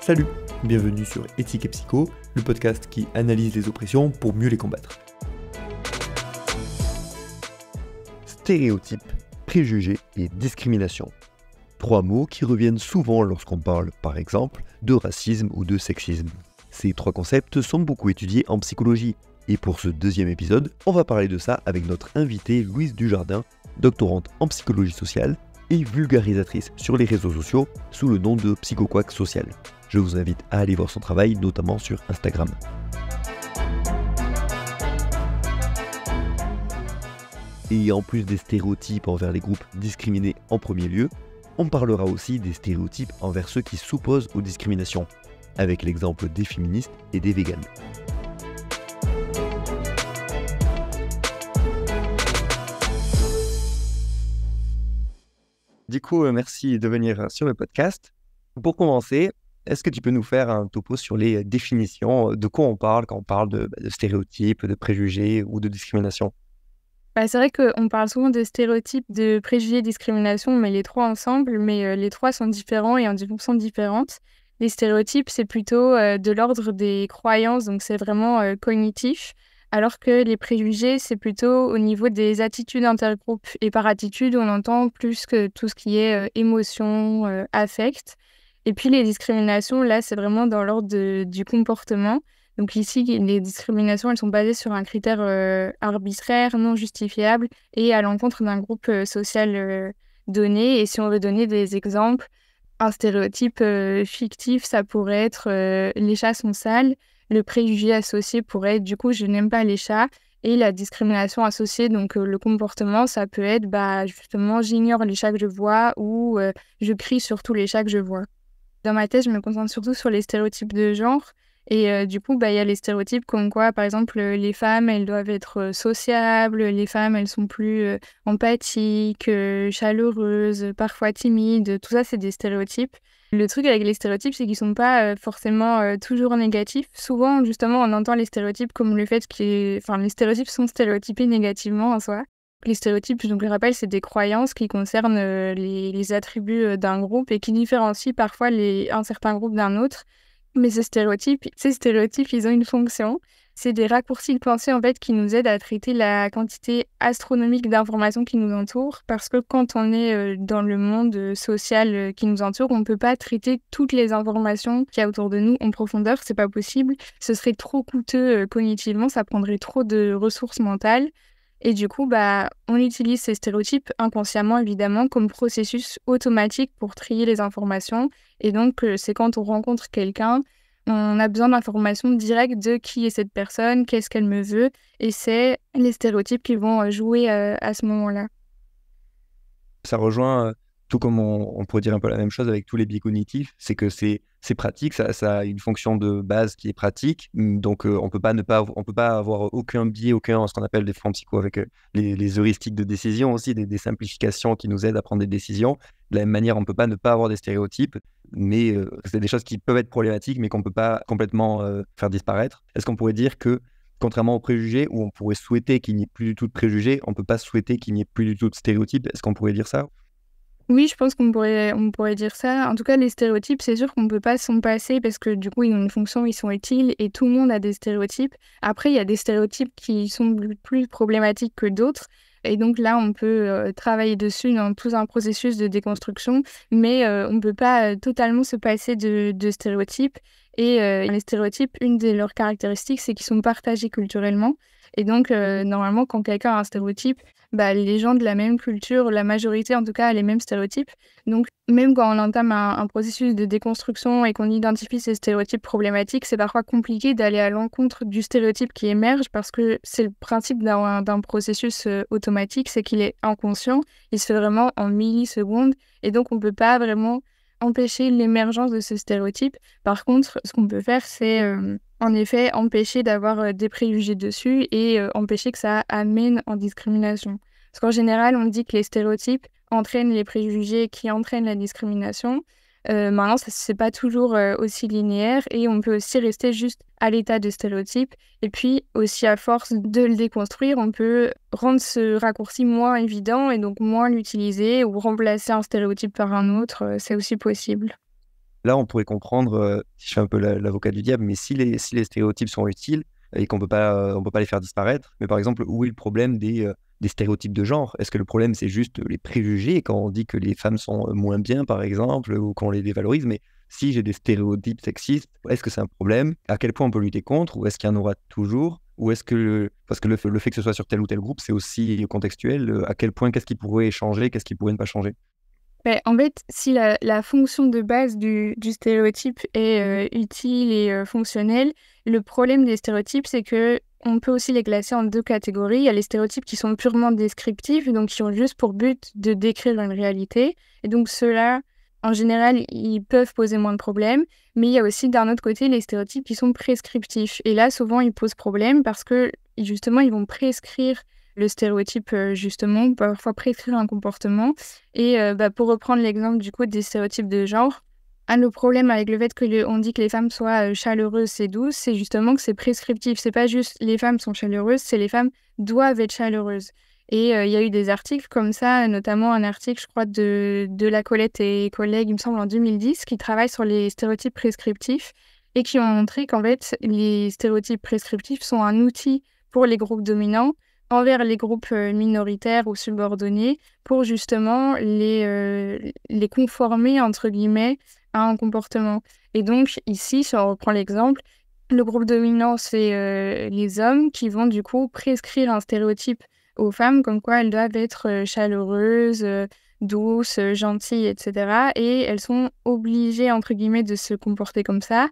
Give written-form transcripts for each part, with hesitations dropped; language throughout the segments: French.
Salut, bienvenue sur Éthique et Psycho, le podcast qui analyse les oppressions pour mieux les combattre. Stéréotypes, préjugés et discrimination. 3 mots qui reviennent souvent lorsqu'on parle, par exemple, de racisme ou de sexisme. Ces 3 concepts sont beaucoup étudiés en psychologie. Et pour ce 2e épisode, on va parler de ça avec notre invitée Louise Dujardin, doctorante en psychologie sociale et vulgarisatrice sur les réseaux sociaux sous le nom de PsychoQuack Social. Je vous invite à aller voir son travail, notamment sur Instagram. Et en plus des stéréotypes envers les groupes discriminés en premier lieu, on parlera aussi des stéréotypes envers ceux qui s'opposent aux discriminations, avec l'exemple des féministes et des véganes. Du coup, merci de venir sur le podcast. Pour commencer, est-ce que tu peux nous faire un topo sur les définitions, de quoi on parle quand on parle de stéréotypes, de préjugés ou de discrimination ? C'est vrai qu'on parle souvent de stéréotypes, de préjugés, discrimination, on met les 3 ensemble, mais les 3 sont différents et ont des fonctions différentes. Les stéréotypes, c'est plutôt de l'ordre des croyances, donc c'est vraiment cognitif, alors que les préjugés, c'est plutôt au niveau des attitudes intergroupes. Et par attitude, on entend plus que tout ce qui est émotion, affect. Et puis les discriminations, là, c'est vraiment dans l'ordre du comportement. Donc ici, les discriminations, elles sont basées sur un critère arbitraire, non justifiable et à l'encontre d'un groupe social donné. Et si on veut donner des exemples, un stéréotype fictif, ça pourrait être les chats sont sales. Le préjugé associé pourrait être du coup, je n'aime pas les chats. Et la discrimination associée, donc le comportement, ça peut être justement, j'ignore les chats que je vois ou je crie sur tous les chats que je vois. Dans ma thèse, je me concentre surtout sur les stéréotypes de genre. Et du coup, il y a les stéréotypes comme quoi, par exemple, les femmes, elles doivent être sociables, les femmes, elles sont plus empathiques, chaleureuses, parfois timides. Tout ça, c'est des stéréotypes. Le truc avec les stéréotypes, c'est qu'ils sont pas forcément toujours négatifs. Souvent, justement, on entend les stéréotypes comme le fait que... Enfin, les stéréotypes sont stéréotypés négativement en soi. Les stéréotypes, donc je le rappelle, c'est des croyances qui concernent les attributs d'un groupe et qui différencient parfois un certain groupe d'un autre. Mais ces stéréotypes, ils ont une fonction. C'est des raccourcis de pensée, en fait, qui nous aident à traiter la quantité astronomique d'informations qui nous entourent. Parce que quand on est dans le monde social qui nous entoure, on ne peut pas traiter toutes les informations qu'il y a autour de nous en profondeur. C'est pas possible. Ce serait trop coûteux cognitivement. Ça prendrait trop de ressources mentales. Et du coup, on utilise ces stéréotypes inconsciemment, évidemment, comme processus automatique pour trier les informations. Et donc, c'est quand on rencontre quelqu'un, on a besoin d'informations directes de qui est cette personne, qu'est-ce qu'elle me veut. Et c'est les stéréotypes qui vont jouer à ce moment-là. Ça rejoint, tout comme on pourrait dire un peu la même chose avec tous les biais cognitifs, c'est que c'est pratique, ça a une fonction de base qui est pratique, donc on peut pas avoir aucun biais, ce qu'on appelle des freins psycho avec les heuristiques de décision aussi, des simplifications qui nous aident à prendre des décisions. De la même manière, on peut pas ne pas avoir des stéréotypes, mais c'est des choses qui peuvent être problématiques, mais qu'on peut pas complètement faire disparaître. Est-ce qu'on pourrait dire que, contrairement aux préjugés, où on pourrait souhaiter qu'il n'y ait plus du tout de préjugés, on ne peut pas souhaiter qu'il n'y ait plus du tout de stéréotypes? Est-ce qu'on pourrait dire ça? Oui, je pense qu'on pourrait dire ça. En tout cas, les stéréotypes, c'est sûr qu'on ne peut pas s'en passer parce que du coup, ils ont une fonction, ils sont utiles et tout le monde a des stéréotypes. Après, il y a des stéréotypes qui sont plus problématiques que d'autres. Et donc là, on peut travailler dessus dans tout un processus de déconstruction, mais on ne peut pas totalement se passer de stéréotypes. Et les stéréotypes, une de leurs caractéristiques, c'est qu'ils sont partagés culturellement. Et donc, normalement, quand quelqu'un a un stéréotype, les gens de la même culture, la majorité en tout cas, a les mêmes stéréotypes. Donc, même quand on entame un processus de déconstruction et qu'on identifie ces stéréotypes problématiques, c'est parfois compliqué d'aller à l'encontre du stéréotype qui émerge parce que c'est le principe d'un processus automatique, c'est qu'il est inconscient, il se fait vraiment en millisecondes et donc on ne peut pas vraiment empêcher l'émergence de ce stéréotype. Par contre, ce qu'on peut faire, c'est en effet empêcher d'avoir des préjugés dessus et empêcher que ça amène en discrimination. Parce qu'en général, on dit que les stéréotypes entraînent les préjugés qui entraînent la discrimination. Maintenant, c'est pas toujours aussi linéaire et on peut aussi rester juste à l'état de stéréotype. Et puis aussi, à force de le déconstruire, on peut rendre ce raccourci moins évident et donc moins l'utiliser ou remplacer un stéréotype par un autre. C'est aussi possible. Là, on pourrait comprendre, si je fais un peu l'avocat du diable, mais si les stéréotypes sont utiles et on peut pas les faire disparaître, mais par exemple, où est le problème des stéréotypes de genre? Est-ce que le problème, c'est juste les préjugés quand on dit que les femmes sont moins bien, par exemple, ou qu'on les dévalorise? Mais si j'ai des stéréotypes sexistes, est-ce que c'est un problème? À quel point on peut lutter contre? Ou est-ce qu'il y en aura toujours? Ou est-ce que parce que le fait que ce soit sur tel ou tel groupe, c'est aussi contextuel. À quel point, qu'est-ce qui pourrait changer? Qu'est-ce qui pourrait ne pas changer? Beh, en fait, si la fonction de base du stéréotype est utile et fonctionnelle, le problème des stéréotypes, c'est que on peut aussi les classer en 2 catégories. Il y a les stéréotypes qui sont purement descriptifs, donc qui ont juste pour but de décrire une réalité. Et donc ceux-là, en général, ils peuvent poser moins de problèmes. Mais il y a aussi d'un autre côté les stéréotypes qui sont prescriptifs. Et là, souvent, ils posent problème parce que justement, ils vont prescrire le stéréotype, justement, parfois prescrire un comportement. Et pour reprendre l'exemple du coup des stéréotypes de genre, le problème avec le fait que on dit que les femmes soient chaleureuses et douces, c'est justement que c'est prescriptif. C'est pas juste les femmes sont chaleureuses, c'est les femmes doivent être chaleureuses. Et il y a eu des articles comme ça, notamment un article, je crois, de La Colette et collègues, il me semble, en 2010, qui travaillent sur les stéréotypes prescriptifs et qui ont montré qu'en fait, les stéréotypes prescriptifs sont un outil pour les groupes dominants envers les groupes minoritaires ou subordonnés pour justement les conformer, entre guillemets, à un comportement. Et donc, ici, si on reprend l'exemple, le groupe dominant, c'est les hommes qui vont du coup prescrire un stéréotype aux femmes, comme quoi elles doivent être chaleureuses, douces, gentilles, etc. Et elles sont obligées, entre guillemets, de se comporter comme ça,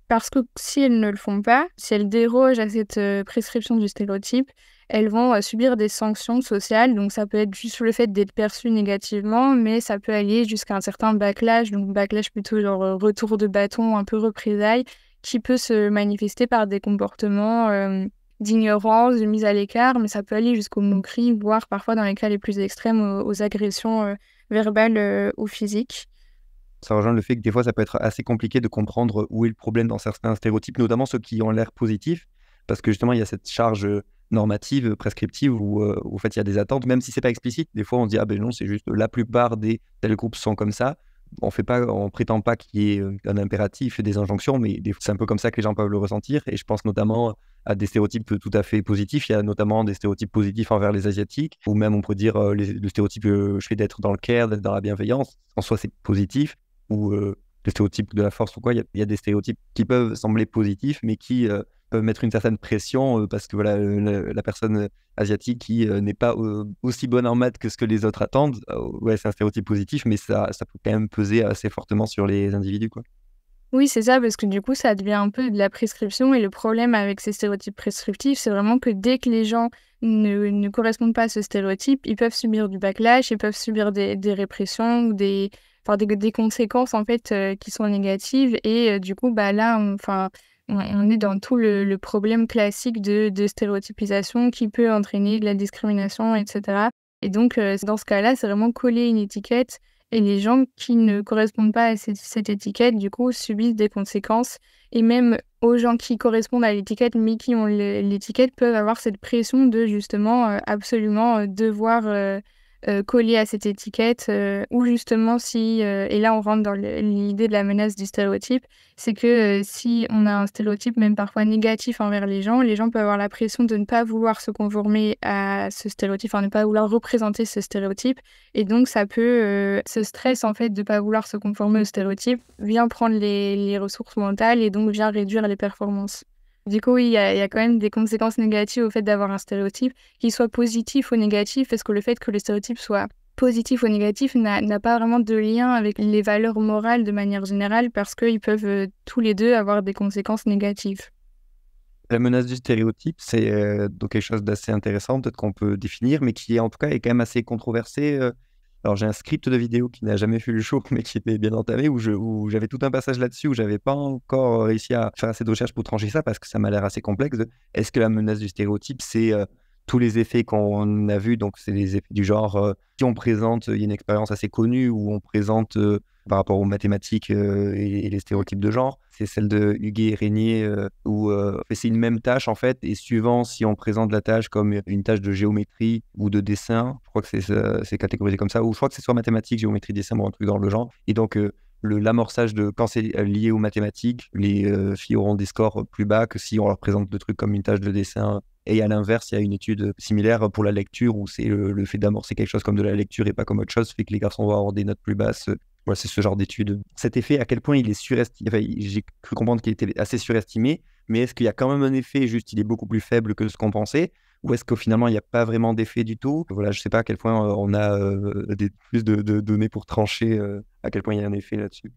parce que si elles ne le font pas, si elles dérogent à cette prescription du stéréotype, elles vont subir des sanctions sociales. Donc ça peut être juste le fait d'être perçues négativement, mais ça peut aller jusqu'à un certain backlash, donc backlash plutôt genre retour de bâton, un peu représailles, qui peut se manifester par des comportements d'ignorance, de mise à l'écart, mais ça peut aller jusqu'aux moqueries, voire parfois dans les cas les plus extrêmes aux agressions verbales ou physiques. Ça rejoint le fait que des fois, ça peut être assez compliqué de comprendre où est le problème dans certains stéréotypes, notamment ceux qui ont l'air positifs, parce que justement, il y a cette charge normative, prescriptive, où en fait, il y a des attentes, même si c'est pas explicite. Des fois, on se dit, ah ben non, c'est juste la plupart des tels groupes sont comme ça. On prétend pas qu'il y ait un impératif et des injonctions, mais c'est un peu comme ça que les gens peuvent le ressentir. Et je pense notamment à des stéréotypes tout à fait positifs. Il y a notamment des stéréotypes positifs envers les Asiatiques, ou même on pourrait dire le stéréotype je fais d'être dans le care, d'être dans la bienveillance. En soi, c'est positif. Ou les stéréotypes de la force ou quoi. Il y a des stéréotypes qui peuvent sembler positifs, mais qui peuvent mettre une certaine pression parce que voilà, la personne asiatique qui n'est pas aussi bonne en maths que ce que les autres attendent, ouais, c'est un stéréotype positif, mais ça peut quand même peser assez fortement sur les individus, quoi. Oui, c'est ça, parce que du coup, ça devient un peu de la prescription. Et le problème avec ces stéréotypes prescriptifs, c'est vraiment que dès que les gens ne correspondent pas à ce stéréotype, ils peuvent subir du backlash, ils peuvent subir des répressions ou des conséquences en fait qui sont négatives. Et du coup, bah là, on est dans tout le problème classique de stéréotypisation qui peut entraîner de la discrimination, etc. Et donc, dans ce cas-là, c'est vraiment coller une étiquette et les gens qui ne correspondent pas à cette étiquette, du coup, subissent des conséquences. Et même aux gens qui correspondent à l'étiquette, mais qui ont l'étiquette, peuvent avoir cette pression de justement absolument devoir coller à cette étiquette. Ou justement, et là on rentre dans l'idée de la menace du stéréotype, c'est que si on a un stéréotype, même parfois négatif envers les gens peuvent avoir la pression de ne pas vouloir se conformer à ce stéréotype, enfin ne pas vouloir représenter ce stéréotype. Et donc, ça peut, ce stress, en fait, de ne pas vouloir se conformer au stéréotype, vient prendre les ressources mentales et donc vient réduire les performances. Du coup, oui, il y a quand même des conséquences négatives au fait d'avoir un stéréotype, qu'il soit positif ou négatif, parce que le fait que le stéréotype soit positif ou négatif n'a pas vraiment de lien avec les valeurs morales de manière générale, parce qu'ils peuvent tous les deux avoir des conséquences négatives. La menace du stéréotype, c'est donc quelque chose d'assez intéressant, peut-être qu'on peut définir, mais qui en tout cas est quand même assez controversé. Alors j'ai un script de vidéo qui n'a jamais fait le show, mais qui était bien entamé, où j'avais tout un passage là-dessus, où j'avais pas encore réussi à faire assez de recherches pour trancher ça, parce que ça m'a l'air assez complexe. Est-ce que la menace du stéréotype, c'est tous les effets qu'on a vus, donc c'est les effets du genre, si on présente, il y a une expérience assez connue où on présente par rapport aux mathématiques et les stéréotypes de genre, c'est celle de Huguet et Régnier, où c'est une même tâche en fait, et suivant si on présente la tâche comme une tâche de géométrie ou de dessin, je crois que c'est catégorisé comme ça, ou je crois que c'est soit mathématiques, géométrie, dessin ou un truc dans le genre, et donc l'amorçage de quand c'est lié aux mathématiques, les filles auront des scores plus bas que si on leur présente des trucs comme une tâche de dessin. Et à l'inverse, il y a une étude similaire pour la lecture où c'est le fait d'amorcer quelque chose comme de la lecture et pas comme autre chose fait que les garçons vont avoir des notes plus basses. Voilà, c'est ce genre d'étude. Cet effet, à quel point il est surestimé, enfin, j'ai cru comprendre qu'il était assez surestimé, mais est-ce qu'il y a quand même un effet, juste il est beaucoup plus faible que ce qu'on pensait, ou est-ce qu'au finalement il n'y a pas vraiment d'effet du tout? Voilà, je ne sais pas à quel point on a plus de données pour trancher à quel point il y a un effet là-dessus.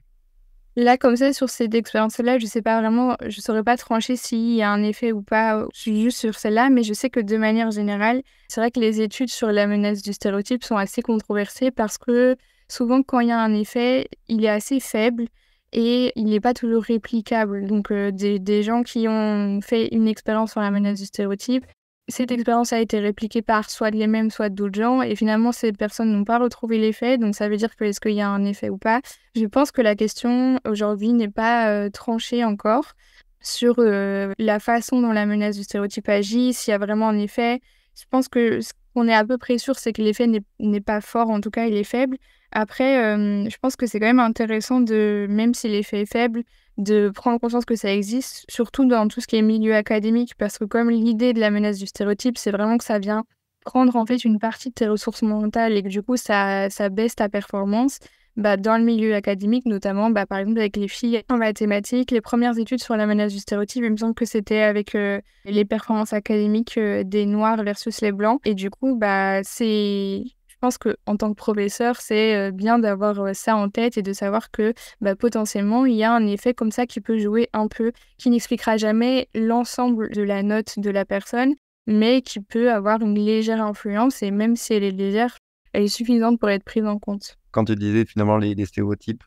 Là, comme ça, sur cette expérience-là, je sais pas vraiment, je saurais pas trancher s'il y a un effet ou pas, juste sur celle-là, mais je sais que de manière générale, c'est vrai que les études sur la menace du stéréotype sont assez controversées parce que souvent, quand il y a un effet, il est assez faible et il n'est pas toujours réplicable. Donc, des gens qui ont fait une expérience sur la menace du stéréotype, cette expérience a été répliquée par soit les mêmes, soit d'autres gens, et finalement, ces personnes n'ont pas retrouvé l'effet, donc ça veut dire que est-ce qu'il y a un effet ou pas? Je pense que la question aujourd'hui n'est pas tranchée encore sur la façon dont la menace du stéréotype agit, s'il y a vraiment un effet. Je pense que ce qu'on est à peu près sûr, c'est que l'effet n'est pas fort, en tout cas, il est faible. Après, je pense que c'est quand même intéressant de, même si l'effet est faible, de prendre conscience que ça existe, surtout dans tout ce qui est milieu académique, parce que comme l'idée de la menace du stéréotype, c'est vraiment que ça vient prendre en fait une partie de tes ressources mentales et que du coup, ça baisse ta performance. Bah, dans le milieu académique, notamment, bah, par exemple, avec les filles en mathématiques, les premières études sur la menace du stéréotype, il me semble que c'était avec les performances académiques des Noirs versus les Blancs. Et du coup, bah, je pense qu'en tant que professeur, c'est bien d'avoir ça en tête et de savoir que bah, potentiellement, il y a un effet comme ça qui peut jouer un peu, qui n'expliquera jamais l'ensemble de la note de la personne, mais qui peut avoir une légère influence. Et même si elle est légère, elle est suffisante pour être prise en compte. Quand tu disais finalement les stéréotypes,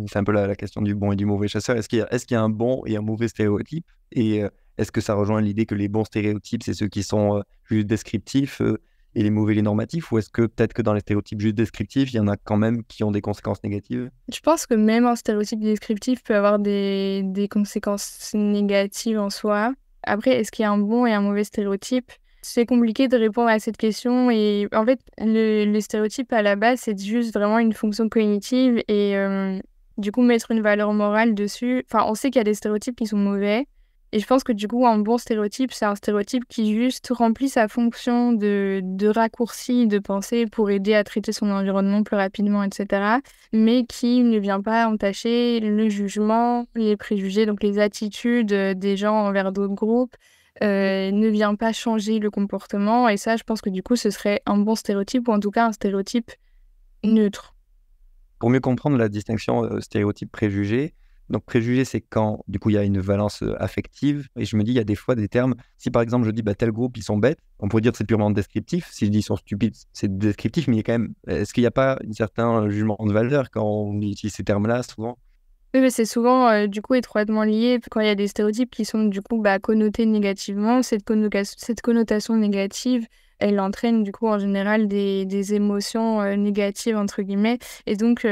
c'est un peu la question du bon et du mauvais chasseur. Est-ce qu'il y a un bon et un mauvais stéréotype? Et est-ce que ça rejoint l'idée que les bons stéréotypes, c'est ceux qui sont juste descriptifs et les mauvais, les normatifs? Ou est-ce que peut-être que dans les stéréotypes juste descriptifs, il y en a quand même qui ont des conséquences négatives? Je pense que même un stéréotype descriptif peut avoir des conséquences négatives en soi. Après, est-ce qu'il y a un bon et un mauvais stéréotype? C'est compliqué de répondre à cette question et en fait, le stéréotype à la base, c'est juste vraiment une fonction cognitive et du coup, mettre une valeur morale dessus. Enfin, on sait qu'il y a des stéréotypes qui sont mauvais et je pense que du coup, un bon stéréotype, c'est un stéréotype qui juste remplit sa fonction de raccourci de pensée pour aider à traiter son environnement plus rapidement, etc. Mais qui ne vient pas entacher le jugement, les préjugés, donc les attitudes des gens envers d'autres groupes, ne vient pas changer le comportement. Et ça, je pense que du coup, ce serait un bon stéréotype ou en tout cas un stéréotype neutre. Pour mieux comprendre la distinction stéréotype-préjugé, donc préjugé, c'est quand, du coup, il y a une valence affective. Et je me dis, il y a des fois des termes. Si par exemple, je dis, bah, tel groupe, ils sont bêtes, on pourrait dire que c'est purement descriptif. Si je dis ils sont stupides, c'est descriptif, mais il y a quand même. Est-ce qu'il n'y a pas un certain jugement de valeur quand on utilise ces termes-là, souvent? Oui, mais c'est souvent du coup étroitement lié quand il y a des stéréotypes qui sont du coup bah, connotés négativement. Cette connotation négative, elle entraîne du coup en général des émotions négatives entre guillemets. Et donc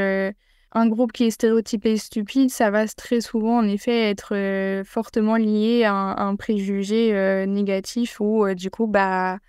un groupe qui est stéréotypé et stupide, ça va très souvent en effet être fortement lié à un préjugé négatif où du coup bah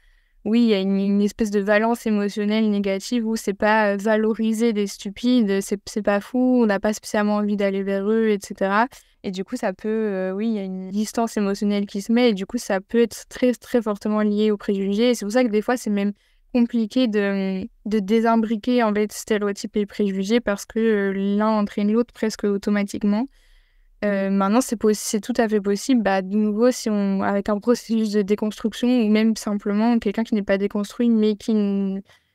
oui, il y a une espèce de valence émotionnelle négative où c'est pas valoriser des stupides, c'est pas fou, on n'a pas spécialement envie d'aller vers eux, etc. Et du coup, ça peut, oui, il y a une distance émotionnelle qui se met et du coup, ça peut être très, très fortement lié aux préjugés. Et c'est pour ça que des fois, c'est même compliqué de désimbriquer en fait stéréotypes et préjugés parce que l'un entraîne l'autre presque automatiquement. Maintenant, c'est tout à fait possible, bah, de nouveau, si on, avec un processus de déconstruction ou même simplement quelqu'un qui n'est pas déconstruit, mais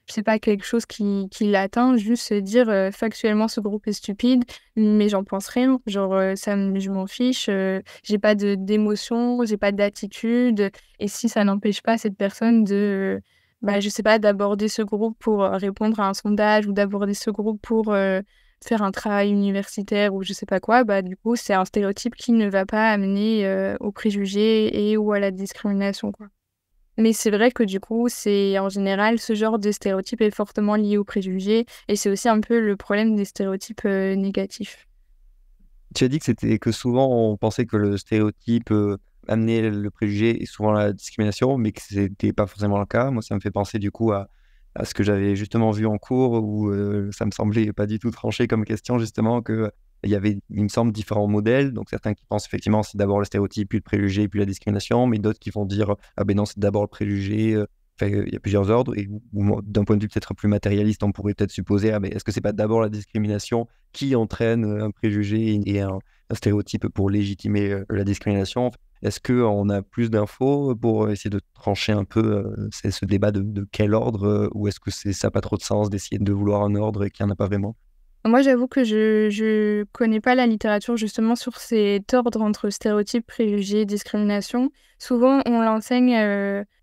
c'est pas quelque chose qui l'atteint, juste se dire factuellement ce groupe est stupide, mais j'en pense rien. Genre, je m'en fiche, j'ai pas d'émotion, j'ai pas d'attitude. Et si ça n'empêche pas cette personne bah, je sais pas, d'aborder ce groupe pour répondre à un sondage ou d'aborder ce groupe pour faire un travail universitaire ou je sais pas quoi, bah du coup, c'est un stéréotype qui ne va pas amener aux préjugés et ou à la discrimination, quoi. Mais c'est vrai que du coup, c'est en général, ce genre de stéréotype est fortement lié aux préjugés et c'est aussi un peu le problème des stéréotypes négatifs. Tu as dit que c'était que souvent on pensait que le stéréotype amenait le préjugé et souvent la discrimination, mais que c'était pas forcément le cas. Moi, ça me fait penser du coup à ce que j'avais justement vu en cours où ça me semblait pas du tout tranché comme question, justement, que il y avait, il me semble, différents modèles. Donc certains qui pensent effectivement c'est d'abord le stéréotype, puis le préjugé, puis la discrimination, mais d'autres qui vont dire ah ben non, c'est d'abord le préjugé. Enfin, il y a plusieurs ordres. Et d'un point de vue peut-être plus matérialiste, on pourrait peut-être supposer ah ben, est-ce que c'est pas d'abord la discrimination qui entraîne un préjugé et un stéréotype pour légitimer la discrimination? Est-ce qu'on a plus d'infos pour essayer de trancher un peu ce débat de quel ordre ou est-ce que ça n'a pas trop de sens d'essayer de vouloir un ordre et qu'il n'y en a pas vraiment? Moi, j'avoue que je connais pas la littérature justement sur cet ordre entre stéréotypes, préjugés, discrimination. Souvent, on l'enseigne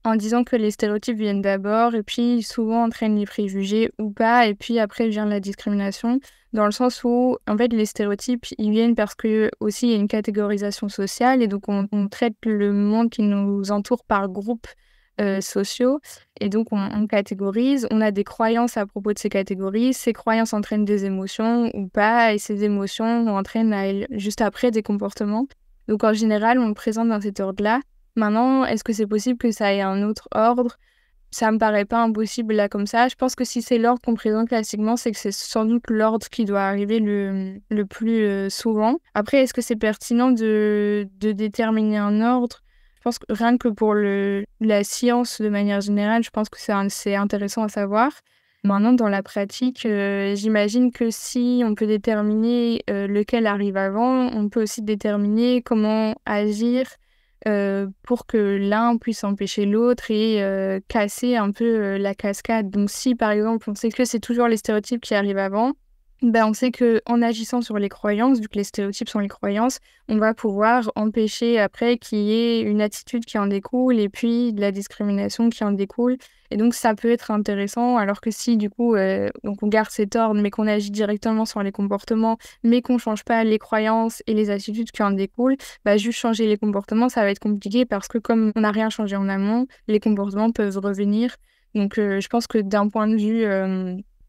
en disant que les stéréotypes viennent d'abord et puis souvent entraînent les préjugés ou pas et puis après vient la discrimination dans le sens où en fait les stéréotypes ils viennent parce que aussi il y a une catégorisation sociale et donc on traite le monde qui nous entoure par groupes sociaux et donc on catégorise, on a des croyances à propos de ces catégories, ces croyances entraînent des émotions ou pas, et ces émotions entraînent juste après des comportements. Donc en général, on le présente dans cet ordre-là. Maintenant, est-ce que c'est possible que ça ait un autre ordre? Ça me paraît pas impossible là comme ça. Je pense que si c'est l'ordre qu'on présente classiquement, c'est que c'est sans doute l'ordre qui doit arriver le plus souvent. Après, est-ce que c'est pertinent de déterminer un ordre? Je pense que rien que pour la science de manière générale, je pense que c'est intéressant à savoir. Maintenant, dans la pratique, j'imagine que si on peut déterminer lequel arrive avant, on peut aussi déterminer comment agir pour que l'un puisse empêcher l'autre et casser un peu la cascade. Donc si par exemple on sait que c'est toujours les stéréotypes qui arrivent avant, ben, on sait qu'en agissant sur les croyances, vu que les stéréotypes sont les croyances, on va pouvoir empêcher après qu'il y ait une attitude qui en découle et puis de la discrimination qui en découle. Et donc, ça peut être intéressant, alors que si, du coup, donc on garde cet ordre, mais qu'on agit directement sur les comportements, mais qu'on ne change pas les croyances et les attitudes qui en découlent, bah, juste changer les comportements, ça va être compliqué parce que comme on n'a rien changé en amont, les comportements peuvent revenir. Donc, je pense que d'un point de vue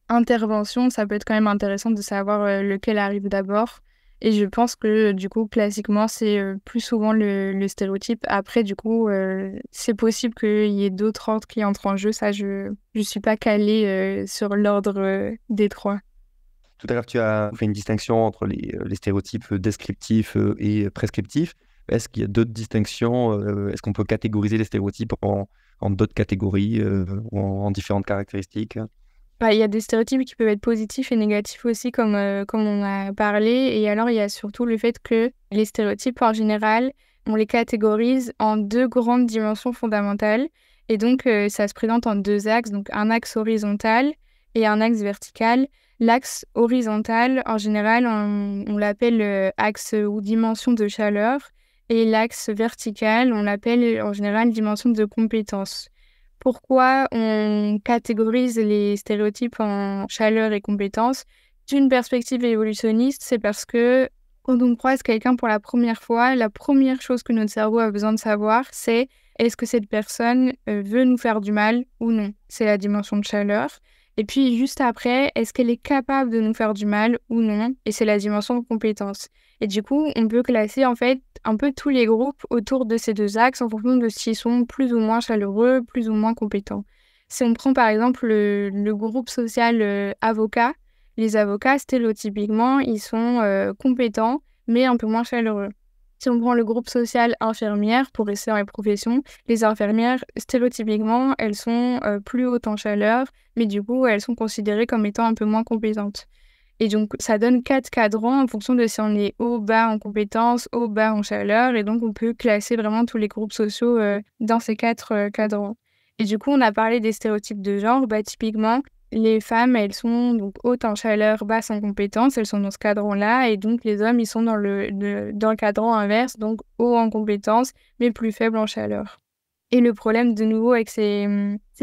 intervention, ça peut être quand même intéressant de savoir lequel arrive d'abord. Et je pense que du coup, classiquement, c'est plus souvent le stéréotype. Après, du coup, c'est possible qu'il y ait d'autres ordres qui entrent en jeu. Ça, je suis pas calée sur l'ordre des trois. Tout à l'heure, tu as fait une distinction entre les stéréotypes descriptifs et prescriptifs. Est-ce qu'il y a d'autres distinctions? Est-ce qu'on peut catégoriser les stéréotypes en d'autres catégories ou en différentes caractéristiques? Bah, il y a des stéréotypes qui peuvent être positifs et négatifs aussi, comme on a parlé. Et alors, il y a surtout le fait que les stéréotypes, en général, on les catégorise en deux grandes dimensions fondamentales. Et donc, ça se présente en deux axes, donc un axe horizontal et un axe vertical. L'axe horizontal, en général, on l'appelle axe ou dimension de chaleur. Et l'axe vertical, on l'appelle en général dimension de compétence. Pourquoi on catégorise les stéréotypes en chaleur et compétence? D'une perspective évolutionniste, c'est parce que quand on croise quelqu'un pour la première fois, la première chose que notre cerveau a besoin de savoir, c'est est-ce que cette personne veut nous faire du mal ou non? C'est la dimension de chaleur. Et puis juste après, est-ce qu'elle est capable de nous faire du mal ou non? Et c'est la dimension de compétence. Et du coup, on peut classer en fait un peu tous les groupes autour de ces deux axes en fonction de s'ils sont plus ou moins chaleureux, plus ou moins compétents. Si on prend par exemple le groupe social avocat, les avocats stéréotypiquement, ils sont compétents mais un peu moins chaleureux. Si on prend le groupe social infirmière, pour rester dans les professions, les infirmières, stéréotypiquement, elles sont plus hautes en chaleur, mais du coup, elles sont considérées comme étant un peu moins compétentes. Et donc, ça donne 4 cadrans en fonction de si on est haut, bas en compétences, haut, bas en chaleur. Et donc, on peut classer vraiment tous les groupes sociaux dans ces 4 cadrans. Et du coup, on a parlé des stéréotypes de genre. Bah, typiquement, les femmes, elles sont donc hautes en chaleur, basses en compétences. Elles sont dans ce cadran-là. Et donc, les hommes, ils sont dans le cadran inverse, donc haut en compétences, mais plus faibles en chaleur. Et le problème, de nouveau, avec ces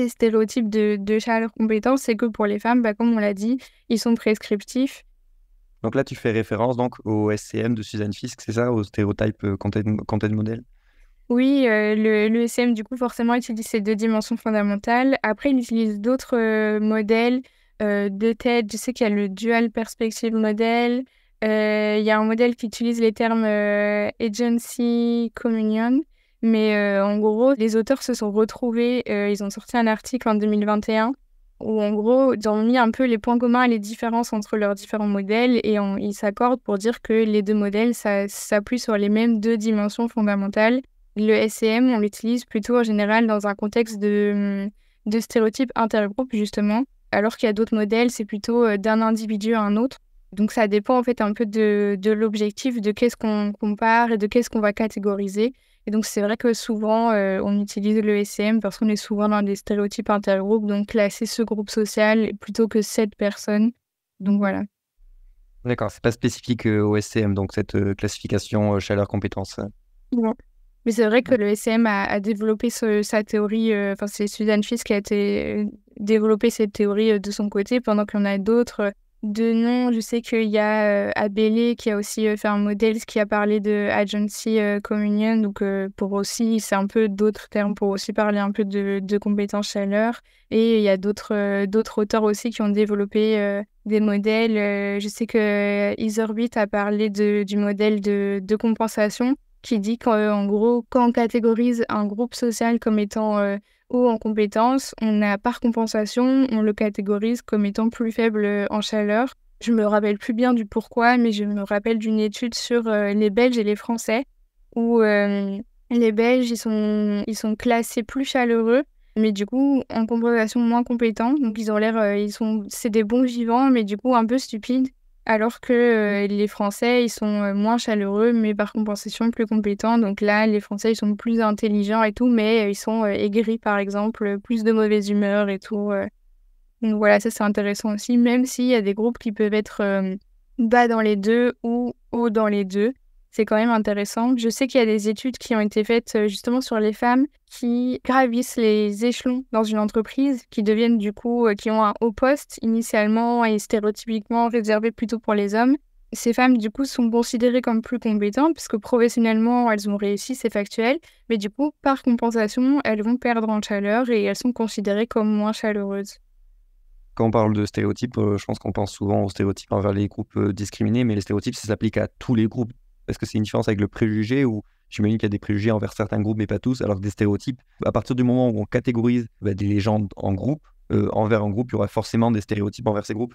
stéréotypes de chaleur-compétence, c'est que pour les femmes, bah, comme on l'a dit, ils sont prescriptifs. Donc là, tu fais référence donc au SCM de Suzanne Fiske, c'est ça, au stéréotype content model? Oui, le SM, du coup, forcément, utilise ces deux dimensions fondamentales. Après, il utilise d'autres modèles de tête. Je sais qu'il y a le Dual Perspective Model. Il y a un modèle qui utilise les termes Agency Communion. Mais en gros, les auteurs se sont retrouvés. Ils ont sorti un article en 2021 où en gros, ils ont mis un peu les points communs et les différences entre leurs différents modèles et ils s'accordent pour dire que les deux modèles s'appuient sur les mêmes deux dimensions fondamentales. Le SCM, on l'utilise plutôt en général dans un contexte de stéréotypes intergroupe, justement, alors qu'il y a d'autres modèles, c'est plutôt d'un individu à un autre. Donc ça dépend en fait un peu de l'objectif, de qu'est-ce qu'on compare et de qu'est-ce qu'on va catégoriser. Et donc c'est vrai que souvent on utilise le SCM parce qu'on est souvent dans des stéréotypes intergroupes, donc classer ce groupe social plutôt que cette personne. Donc voilà. D'accord, c'est pas spécifique au SCM, donc cette classification chaleur-compétence. Ouais. Mais c'est vrai que le SCM a développé sa théorie, enfin c'est Suzanne Fiske qui a développé cette théorie de son côté, pendant qu'il y en a d'autres. De nom, je sais qu'il y a Abele qui a aussi fait un modèle qui a parlé de agency communion, donc pour aussi, c'est un peu d'autres termes pour aussi parler un peu de compétences chaleur. Et il y a d'autres auteurs aussi qui ont développé des modèles. Je sais que Isorbit a parlé du modèle de compensation, qui dit qu'en gros, quand on catégorise un groupe social comme étant haut en compétences, on a par compensation, on le catégorise comme étant plus faible en chaleur. Je me rappelle plus bien du pourquoi, mais je me rappelle d'une étude sur les Belges et les Français, où les Belges, ils sont classés plus chaleureux, mais du coup, en compensation moins compétents. Donc, ils ont l'air, c'est des bons vivants, mais du coup, un peu stupides. Alors que les Français, ils sont moins chaleureux, mais par compensation plus compétents. Donc là, les Français, ils sont plus intelligents et tout, mais ils sont aigris, par exemple, plus de mauvaise humeur et tout. Donc voilà, ça c'est intéressant aussi, même s'il y a des groupes qui peuvent être bas dans les deux ou haut dans les deux. C'est quand même intéressant. Je sais qu'il y a des études qui ont été faites justement sur les femmes qui gravissent les échelons dans une entreprise, qui deviennent du coup, qui ont un haut poste initialement et stéréotypiquement réservé plutôt pour les hommes. Ces femmes, du coup, sont considérées comme plus compétentes puisque professionnellement, elles ont réussi, c'est factuel. Mais du coup, par compensation, elles vont perdre en chaleur et elles sont considérées comme moins chaleureuses. Quand on parle de stéréotypes, je pense qu'on pense souvent aux stéréotypes envers les groupes discriminés, mais les stéréotypes, ça s'applique à tous les groupes. Est-ce que c'est une différence avec le préjugé ou j'imagine qu'il y a des préjugés envers certains groupes, mais pas tous, alors que des stéréotypes, à partir du moment où on catégorise des légendes en groupe, envers un groupe, il y aura forcément des stéréotypes envers ces groupes.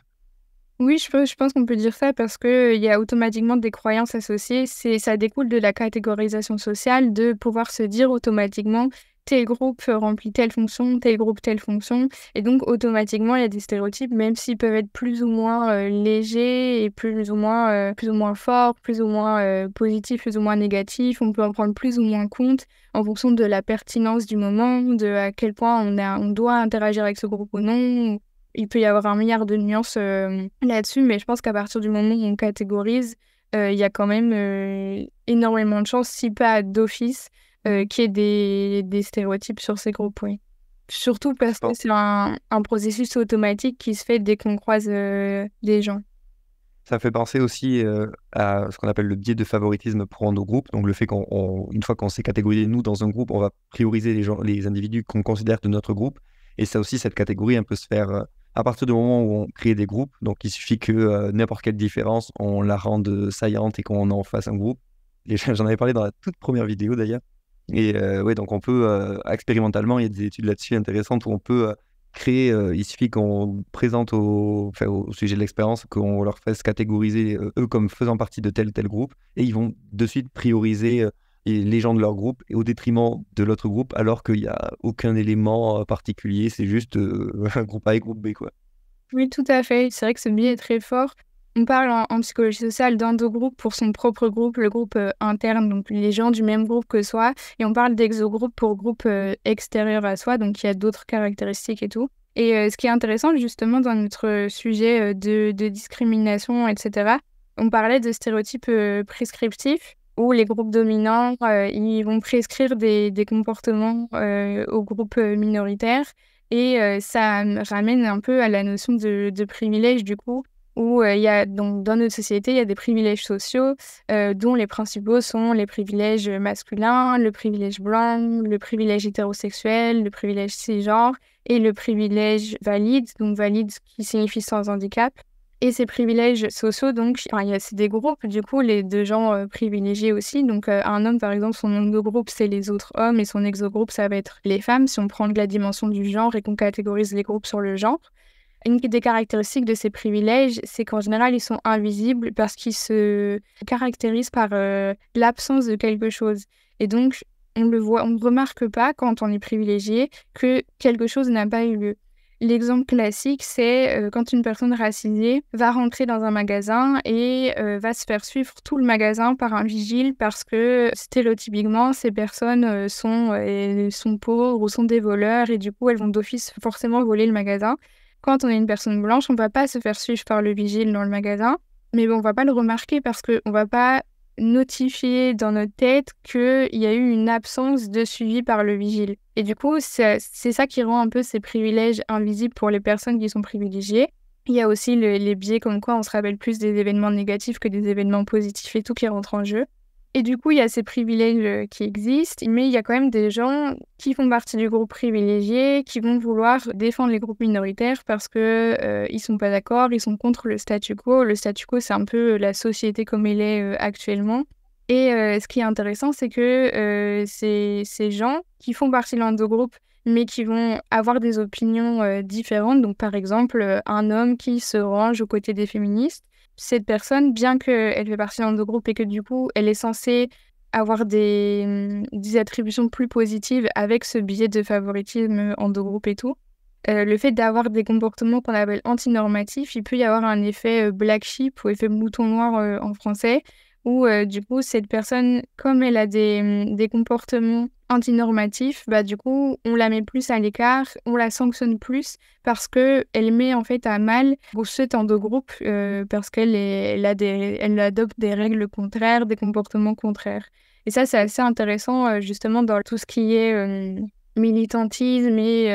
Oui, je pense qu'on peut dire ça parce que il y a automatiquement des croyances associées. Ça découle de la catégorisation sociale, de pouvoir se dire automatiquement tel groupe remplit telle fonction, tel groupe telle fonction. Et donc, automatiquement, il y a des stéréotypes, même s'ils peuvent être plus ou moins légers et plus ou moins forts, plus ou moins positifs, plus ou moins négatifs. On peut en prendre plus ou moins compte en fonction de la pertinence du moment, de à quel point on doit interagir avec ce groupe ou non. Il peut y avoir un milliard de nuances là-dessus, mais je pense qu'à partir du moment où on catégorise, il y a quand même énormément de chances, si pas d'office, qu'il y ait des stéréotypes sur ces groupes, oui. Surtout parce que c'est un processus automatique qui se fait dès qu'on croise des gens. Ça fait penser aussi à ce qu'on appelle le biais de favoritisme pour nos groupes. Donc le fait qu'une fois qu'on s'est catégorisé nous dans un groupe, on va prioriser les individus qu'on considère de notre groupe. Et ça aussi, cette catégorie, elle peut se faire à partir du moment où on crée des groupes. Donc il suffit que n'importe quelle différence, on la rende saillante et qu'on en fasse un groupe. Et j'en avais parlé dans la toute première vidéo d'ailleurs. Et ouais, donc on peut expérimentalement, il y a des études là-dessus intéressantes où on peut créer, il suffit qu'on présente au sujet de l'expérience, qu'on leur fasse catégoriser eux comme faisant partie de tel groupe, et ils vont de suite prioriser les gens de leur groupe et au détriment de l'autre groupe, alors qu'il n'y a aucun élément particulier, c'est juste un groupe A et groupe B, quoi. Oui, tout à fait. C'est vrai que ce biais est très fort. On parle en psychologie sociale d'endogroupe pour son propre groupe, le groupe interne, donc les gens du même groupe que soi. Et on parle d'exogroupe pour groupe extérieur à soi, donc il y a d'autres caractéristiques et tout. Et ce qui est intéressant justement dans notre sujet de discrimination, etc., on parlait de stéréotypes prescriptifs où les groupes dominants, ils vont prescrire des comportements aux groupes minoritaires. Et ça me ramène un peu à la notion de privilège, du coup, où il y a, donc, dans notre société, il y a des privilèges sociaux, dont les principaux sont les privilèges masculins, le privilège blanc, le privilège hétérosexuel, le privilège cisgenre et le privilège valide, donc valide qui signifie sans handicap. Et ces privilèges sociaux, donc, enfin, c'est des groupes, du coup, de gens privilégiés aussi. Donc, un homme, par exemple, son endogroupe, c'est les autres hommes et son exogroupe, ça va être les femmes, si on prend de la dimension du genre et qu'on catégorise les groupes sur le genre. Une des caractéristiques de ces privilèges, c'est qu'en général, ils sont invisibles parce qu'ils se caractérisent par l'absence de quelque chose. Et donc, on ne remarque pas, quand on est privilégié, que quelque chose n'a pas eu lieu. L'exemple classique, c'est quand une personne racisée va rentrer dans un magasin et va se faire suivre tout le magasin par un vigile parce que stéréotypiquement, ces personnes sont pauvres ou sont des voleurs et du coup, elles vont d'office forcément voler le magasin. Quand on est une personne blanche, on ne va pas se faire suivre par le vigile dans le magasin, mais bon, on ne va pas le remarquer parce qu'on ne va pas notifier dans notre tête qu'il y a eu une absence de suivi par le vigile. Et du coup, c'est ça qui rend un peu ces privilèges invisibles pour les personnes qui sont privilégiées. Il y a aussi les biais comme quoi on se rappelle plus des événements négatifs que des événements positifs et tout qui rentre en jeu. Et du coup, il y a ces privilèges qui existent, mais il y a quand même des gens qui font partie du groupe privilégié, qui vont vouloir défendre les groupes minoritaires parce que ils sont pas d'accord, ils sont contre le statu quo. Le statu quo, c'est un peu la société comme elle est actuellement. Et ce qui est intéressant, c'est que ces gens qui font partie de l'un de groupes, mais qui vont avoir des opinions différentes. Donc, par exemple, un homme qui se range aux côtés des féministes, cette personne, bien qu'elle fait partie d'un groupe et que du coup, elle est censée avoir des attributions plus positives avec ce biais de favoritisme endogroupe et tout, le fait d'avoir des comportements qu'on appelle antinormatifs, il peut y avoir un effet black sheep ou effet mouton noir en français, où du coup, cette personne, comme elle a des comportements antinormatifs, bah, du coup, on la met plus à l'écart, on la sanctionne plus parce qu'elle met en fait à mal ce temps de groupe parce elle adopte des règles contraires, des comportements contraires. Et ça, c'est assez intéressant justement dans tout ce qui est militantisme et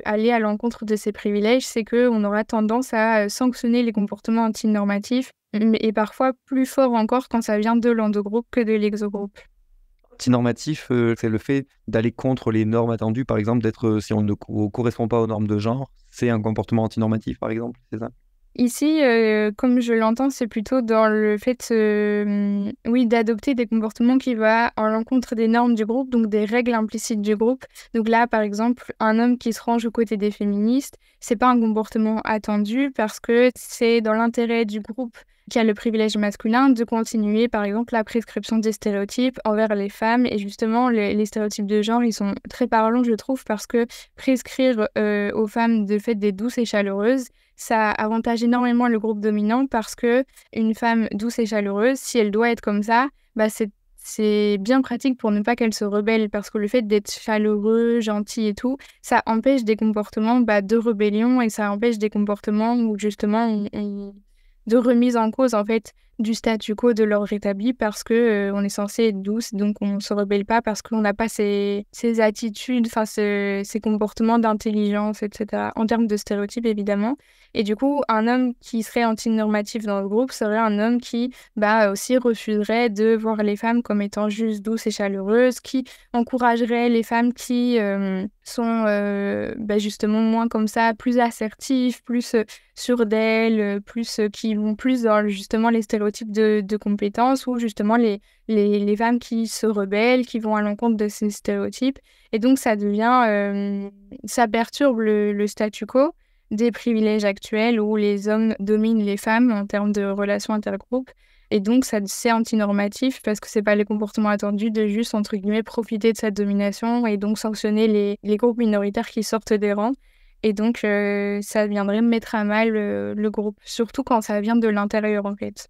aller à l'encontre de ces privilèges, c'est qu'on aura tendance à sanctionner les comportements antinormatifs et parfois plus fort encore quand ça vient de l'endogroupe que de l'exogroupe. Antinormatif, c'est le fait d'aller contre les normes attendues, par exemple, si on ne correspond pas aux normes de genre, c'est un comportement antinormatif, par exemple, c'est ça? Ici, comme je l'entends, c'est plutôt dans le fait, oui, d'adopter des comportements qui vont à l'encontre des normes du groupe, donc des règles implicites du groupe. Donc là, par exemple, un homme qui se range aux côtés des féministes, c'est pas un comportement attendu parce que c'est dans l'intérêt du groupe qui a le privilège masculin de continuer, par exemple, la prescription des stéréotypes envers les femmes. Et justement, les stéréotypes de genre, ils sont très parlants, je trouve, parce que prescrire aux femmes de fait d'être douces et chaleureuses, ça avantage énormément le groupe dominant parce que une femme douce et chaleureuse, si elle doit être comme ça, bah c'est bien pratique pour ne pas qu'elle se rebelle parce que le fait d'être chaleureux, gentil et tout, ça empêche des comportements de rébellion et ça empêche des comportements où justement de remise en cause en fait du statu quo de l'ordre établi parce que on est censé être douce, donc on se rebelle pas parce qu'on n'a pas ces attitudes, enfin ces comportements d'intelligence, etc. En termes de stéréotypes évidemment. Et du coup, un homme qui serait antinormatif dans le groupe serait un homme qui aussi refuserait de voir les femmes comme étant juste douces et chaleureuses, qui encouragerait les femmes qui sont justement moins comme ça, plus assertives, plus sûres d'elles, qui vont plus dans justement les stéréotypes de compétences ou justement les femmes qui se rebellent, qui vont à l'encontre de ces stéréotypes. Et donc, ça perturbe le statu quo des privilèges actuels où les hommes dominent les femmes en termes de relations intergroupes. Et donc, c'est antinormatif parce que c'est pas les comportements attendus de juste, entre guillemets, profiter de cette domination et donc sanctionner les groupes minoritaires qui sortent des rangs. Et donc, ça viendrait mettre à mal le groupe, surtout quand ça vient de l'intérieur, en fait.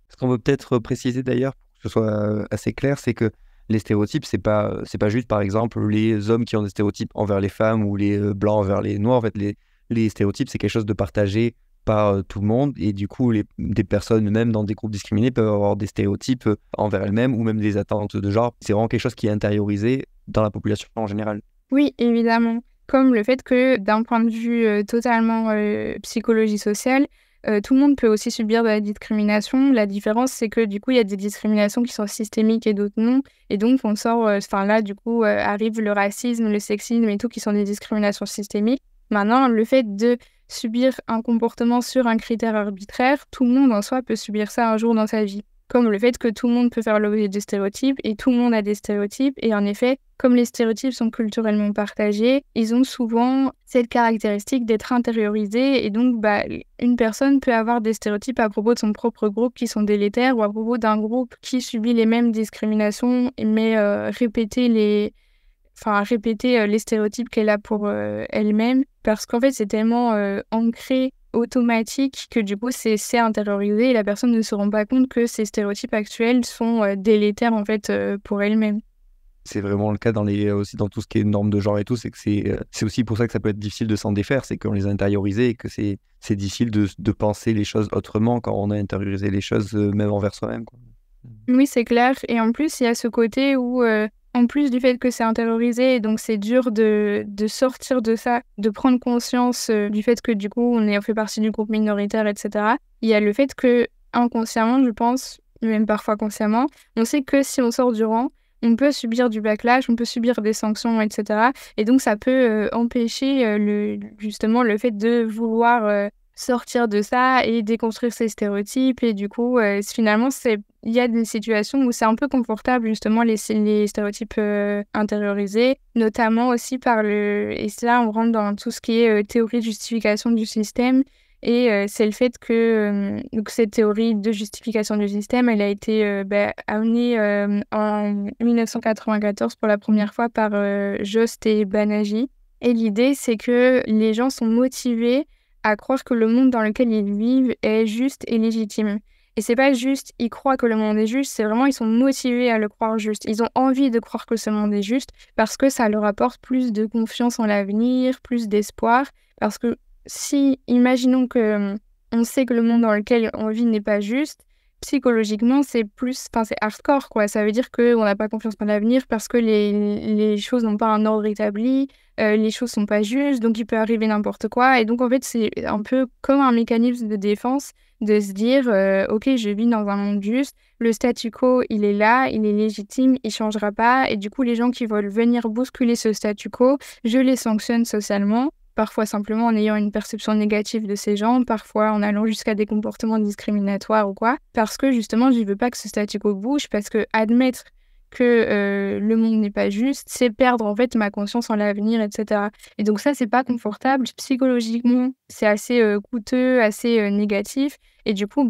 Ce qu'on veut peut-être préciser d'ailleurs, pour que ce soit assez clair, c'est que les stéréotypes, c'est pas juste, par exemple, les hommes qui ont des stéréotypes envers les femmes ou les blancs envers les noirs. En fait, les stéréotypes, c'est quelque chose de partagé par tout le monde. Et du coup, des personnes, même dans des groupes discriminés, peuvent avoir des stéréotypes envers elles-mêmes ou même des attentes de genre. C'est vraiment quelque chose qui est intériorisé dans la population en général. Oui, évidemment. Comme le fait que, d'un point de vue totalement psychologie sociale, tout le monde peut aussi subir de la discrimination. La différence, c'est que du coup, il y a des discriminations qui sont systémiques et d'autres non. Et donc, on sort, là, du coup, arrive le racisme, le sexisme et tout, qui sont des discriminations systémiques. Maintenant, le fait de subir un comportement sur un critère arbitraire, tout le monde en soi peut subir ça un jour dans sa vie. Comme le fait que tout le monde peut faire l'objet de stéréotypes et tout le monde a des stéréotypes. Et en effet, comme les stéréotypes sont culturellement partagés, ils ont souvent cette caractéristique d'être intériorisés. Et donc, une personne peut avoir des stéréotypes à propos de son propre groupe qui sont délétères ou à propos d'un groupe qui subit les mêmes discriminations, mais répéter les stéréotypes qu'elle a pour elle-même. Parce qu'en fait, c'est tellement ancré, automatique, que du coup, c'est intériorisé et la personne ne se rend pas compte que ces stéréotypes actuels sont délétères en fait pour elle-même. C'est vraiment le cas aussi dans tout ce qui est normes de genre et tout, c'est que c'est aussi pour ça que ça peut être difficile de s'en défaire, c'est qu'on les a intériorisés et que c'est difficile de penser les choses autrement quand on a intériorisé les choses même envers soi-même, quoi. Oui, c'est clair. Et en plus, il y a ce côté où, en plus du fait que c'est intériorisé, et donc c'est dur de sortir de ça, de prendre conscience du fait que du coup, on fait partie du groupe minoritaire, etc. Il y a le fait que, inconsciemment, je pense, même parfois consciemment, on sait que si on sort du rang, on peut subir du backlash, on peut subir des sanctions, etc. Et donc, ça peut empêcher justement le fait de vouloir sortir de ça et déconstruire ces stéréotypes. Et du coup, finalement, il y a des situations où c'est un peu confortable, justement, les stéréotypes intériorisés, notamment aussi et là, on rentre dans tout ce qui est théorie de justification du système. Et c'est le fait que donc cette théorie de justification du système, elle a été amenée en 1994 pour la première fois par Jost et Banerjee. Et l'idée, c'est que les gens sont motivés à croire que le monde dans lequel ils vivent est juste et légitime. Et c'est pas juste, ils croient que le monde est juste, c'est vraiment, ils sont motivés à le croire juste. Ils ont envie de croire que ce monde est juste parce que ça leur apporte plus de confiance en l'avenir, plus d'espoir. Parce que si, imaginons que on sait que le monde dans lequel on vit n'est pas juste, psychologiquement, c'est hardcore, quoi. Ça veut dire qu'on n'a pas confiance en l'avenir parce que les choses n'ont pas un ordre établi, les choses sont pas justes, donc il peut arriver n'importe quoi. Et donc, en fait, c'est un peu comme un mécanisme de défense de se dire, OK, je vis dans un monde juste, le statu quo, il est là, il est légitime, il changera pas. Et du coup, les gens qui veulent venir bousculer ce statu quo, je les sanctionne socialement. Parfois simplement en ayant une perception négative de ces gens, parfois en allant jusqu'à des comportements discriminatoires ou quoi, parce que justement, je ne veux pas que ce statu quo bouge, parce que admettre que le monde n'est pas juste, c'est perdre en fait ma conscience en l'avenir, etc. Et donc ça, c'est pas confortable. Psychologiquement, c'est assez coûteux, assez négatif. Et du coup,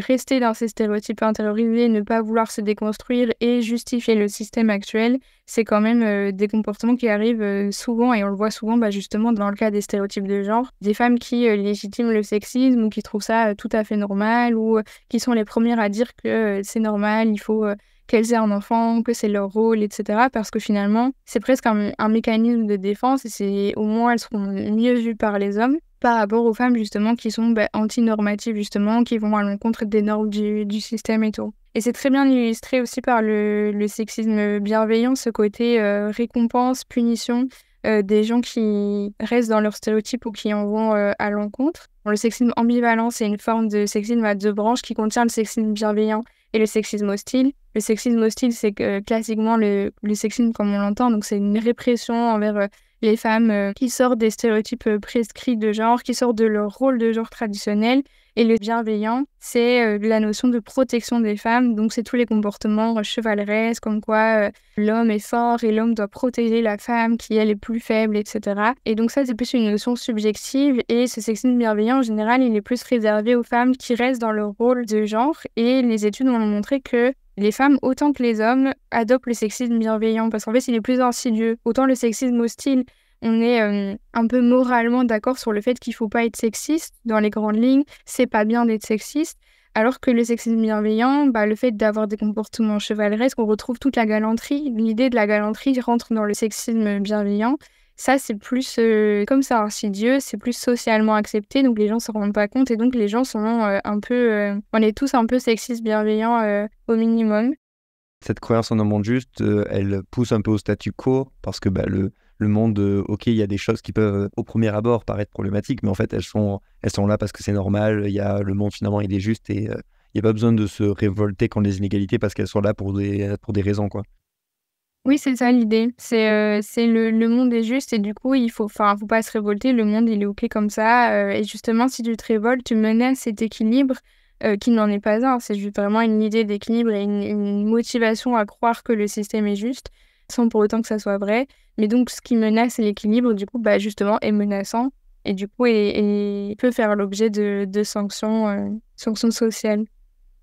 rester dans ces stéréotypes intériorisés, ne pas vouloir se déconstruire et justifier le système actuel, c'est quand même des comportements qui arrivent souvent, et on le voit souvent justement dans le cas des stéréotypes de genre. Des femmes qui légitiment le sexisme ou qui trouvent ça tout à fait normal, ou qui sont les premières à dire que c'est normal, il faut qu'elles aient un enfant, que c'est leur rôle, etc. Parce que finalement, c'est presque un mécanisme de défense, et au moins elles seront mieux vues par les hommes par rapport aux femmes justement qui sont anti-normatives, justement, qui vont à l'encontre des normes du système et tout. Et c'est très bien illustré aussi par le sexisme bienveillant, ce côté récompense, punition des gens qui restent dans leurs stéréotypes ou qui en vont à l'encontre. Le sexisme ambivalent, c'est une forme de sexisme à deux branches qui contient le sexisme bienveillant et le sexisme hostile. Le sexisme hostile, c'est classiquement le sexisme comme on l'entend, donc c'est une répression envers les femmes qui sortent des stéréotypes prescrits de genre, qui sortent de leur rôle de genre traditionnel. Et le bienveillant, c'est la notion de protection des femmes, donc c'est tous les comportements chevaleresques, comme quoi l'homme est fort et l'homme doit protéger la femme qui, elle, est plus faible, etc. Et donc ça, c'est plus une notion subjective, et ce sexisme bienveillant, en général, il est plus réservé aux femmes qui restent dans leur rôle de genre, et les études ont montré que les femmes, autant que les hommes, adoptent le sexisme bienveillant, parce qu'en fait, il est plus insidieux. Autant le sexisme hostile, on est un peu moralement d'accord sur le fait qu'il faut pas être sexiste dans les grandes lignes, c'est pas bien d'être sexiste, alors que le sexisme bienveillant, le fait d'avoir des comportements chevaleresques, on retrouve toute la galanterie. L'idée de la galanterie rentre dans le sexisme bienveillant. Ça, c'est plus comme ça insidieux, c'est plus socialement accepté, donc les gens se rendent pas compte, et donc les gens sont on est tous un peu sexistes bienveillants au minimum. Cette croyance en un monde juste, elle pousse un peu au statu quo, parce que le monde, ok, il y a des choses qui peuvent au premier abord paraître problématiques, mais en fait elles sont là parce que c'est normal, le monde finalement il est juste, et il n'y a pas besoin de se révolter contre les inégalités parce qu'elles sont là pour des raisons, quoi. Oui, c'est ça l'idée. C'est le monde est juste et du coup, faut pas se révolter. Le monde, il est OK comme ça, et justement, si tu te révoltes, tu menaces cet équilibre, qui n'en est pas un. C'est juste vraiment une idée d'équilibre et une motivation à croire que le système est juste, sans pour autant que ça soit vrai. Mais donc ce qui menace l'équilibre, du coup, bah, justement, est menaçant et du coup et peut faire l'objet de sanctions sociales.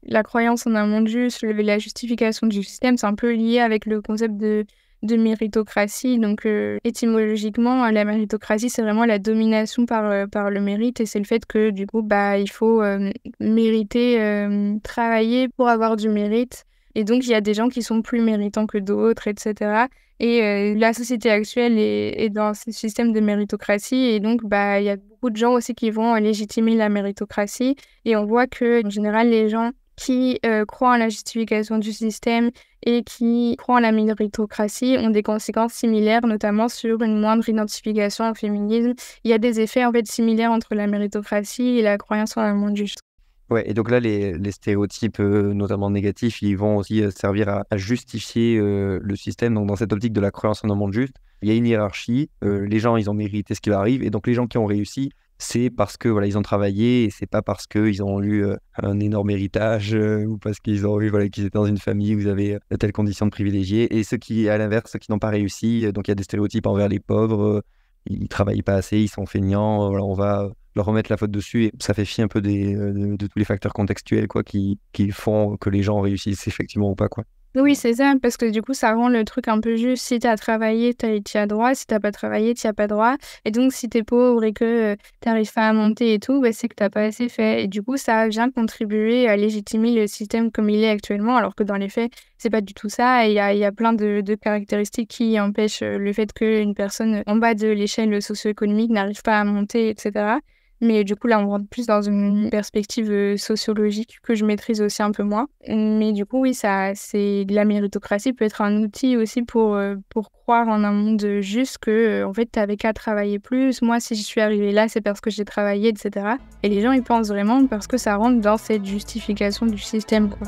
La croyance en un monde juste, la justification du système, c'est un peu lié avec le concept de méritocratie. Donc, étymologiquement, la méritocratie, c'est vraiment la domination par le mérite et c'est le fait que, du coup, bah, il faut mériter, travailler pour avoir du mérite. Et donc, il y a des gens qui sont plus méritants que d'autres, etc. Et la société actuelle est dans ce système de méritocratie. Et donc, bah, il y a beaucoup de gens aussi qui vont légitimer la méritocratie. Et on voit que, en général, les gens qui croient en la justification du système et qui croient en la méritocratie ont des conséquences similaires, notamment sur une moindre identification au féminisme. Il y a des effets en fait similaires entre la méritocratie et la croyance en un monde juste. Ouais, et donc là, les stéréotypes, notamment négatifs, ils vont aussi servir à justifier le système. Donc, dans cette optique de la croyance en un monde juste, il y a une hiérarchie. Les gens, ils ont mérité ce qui leur arrive. Et donc, les gens qui ont réussi, c'est parce que voilà, ils ont travaillé et c'est pas parce qu'ils ont eu un énorme héritage ou parce qu'ils ont eu voilà, qu'ils étaient dans une famille où ils avaient telle condition de privilégiés. Et ceux qui, à l'inverse, ceux qui n'ont pas réussi, donc il y a des stéréotypes envers les pauvres. Ils travaillent pas assez, ils sont feignants. Voilà, on va leur remettre la faute dessus et ça fait fi un peu de tous les facteurs contextuels quoi, qui font que les gens réussissent effectivement ou pas. Quoi. Oui, c'est ça, parce que du coup, ça rend le truc un peu juste. Si t'as travaillé, t'y as droit. Si t'as pas travaillé, t'y as pas droit. Et donc, si t'es pauvre et que t'arrives pas à monter et tout, bah, c'est que t'as pas assez fait. Et du coup, ça vient contribuer à légitimer le système comme il est actuellement, alors que dans les faits, c'est pas du tout ça. Et il y a plein de caractéristiques qui empêchent le fait qu'une personne en bas de l'échelle socio-économique n'arrive pas à monter, etc. Mais du coup, là, on rentre plus dans une perspective sociologique que je maîtrise aussi un peu moins. Mais du coup, oui, la méritocratie peut être un outil aussi pour croire en un monde juste que, en fait, t'avais qu'à travailler plus. Moi, si je suis arrivée là, c'est parce que j'ai travaillé, etc. Et les gens, ils pensent vraiment parce que ça rentre dans cette justification du système, quoi.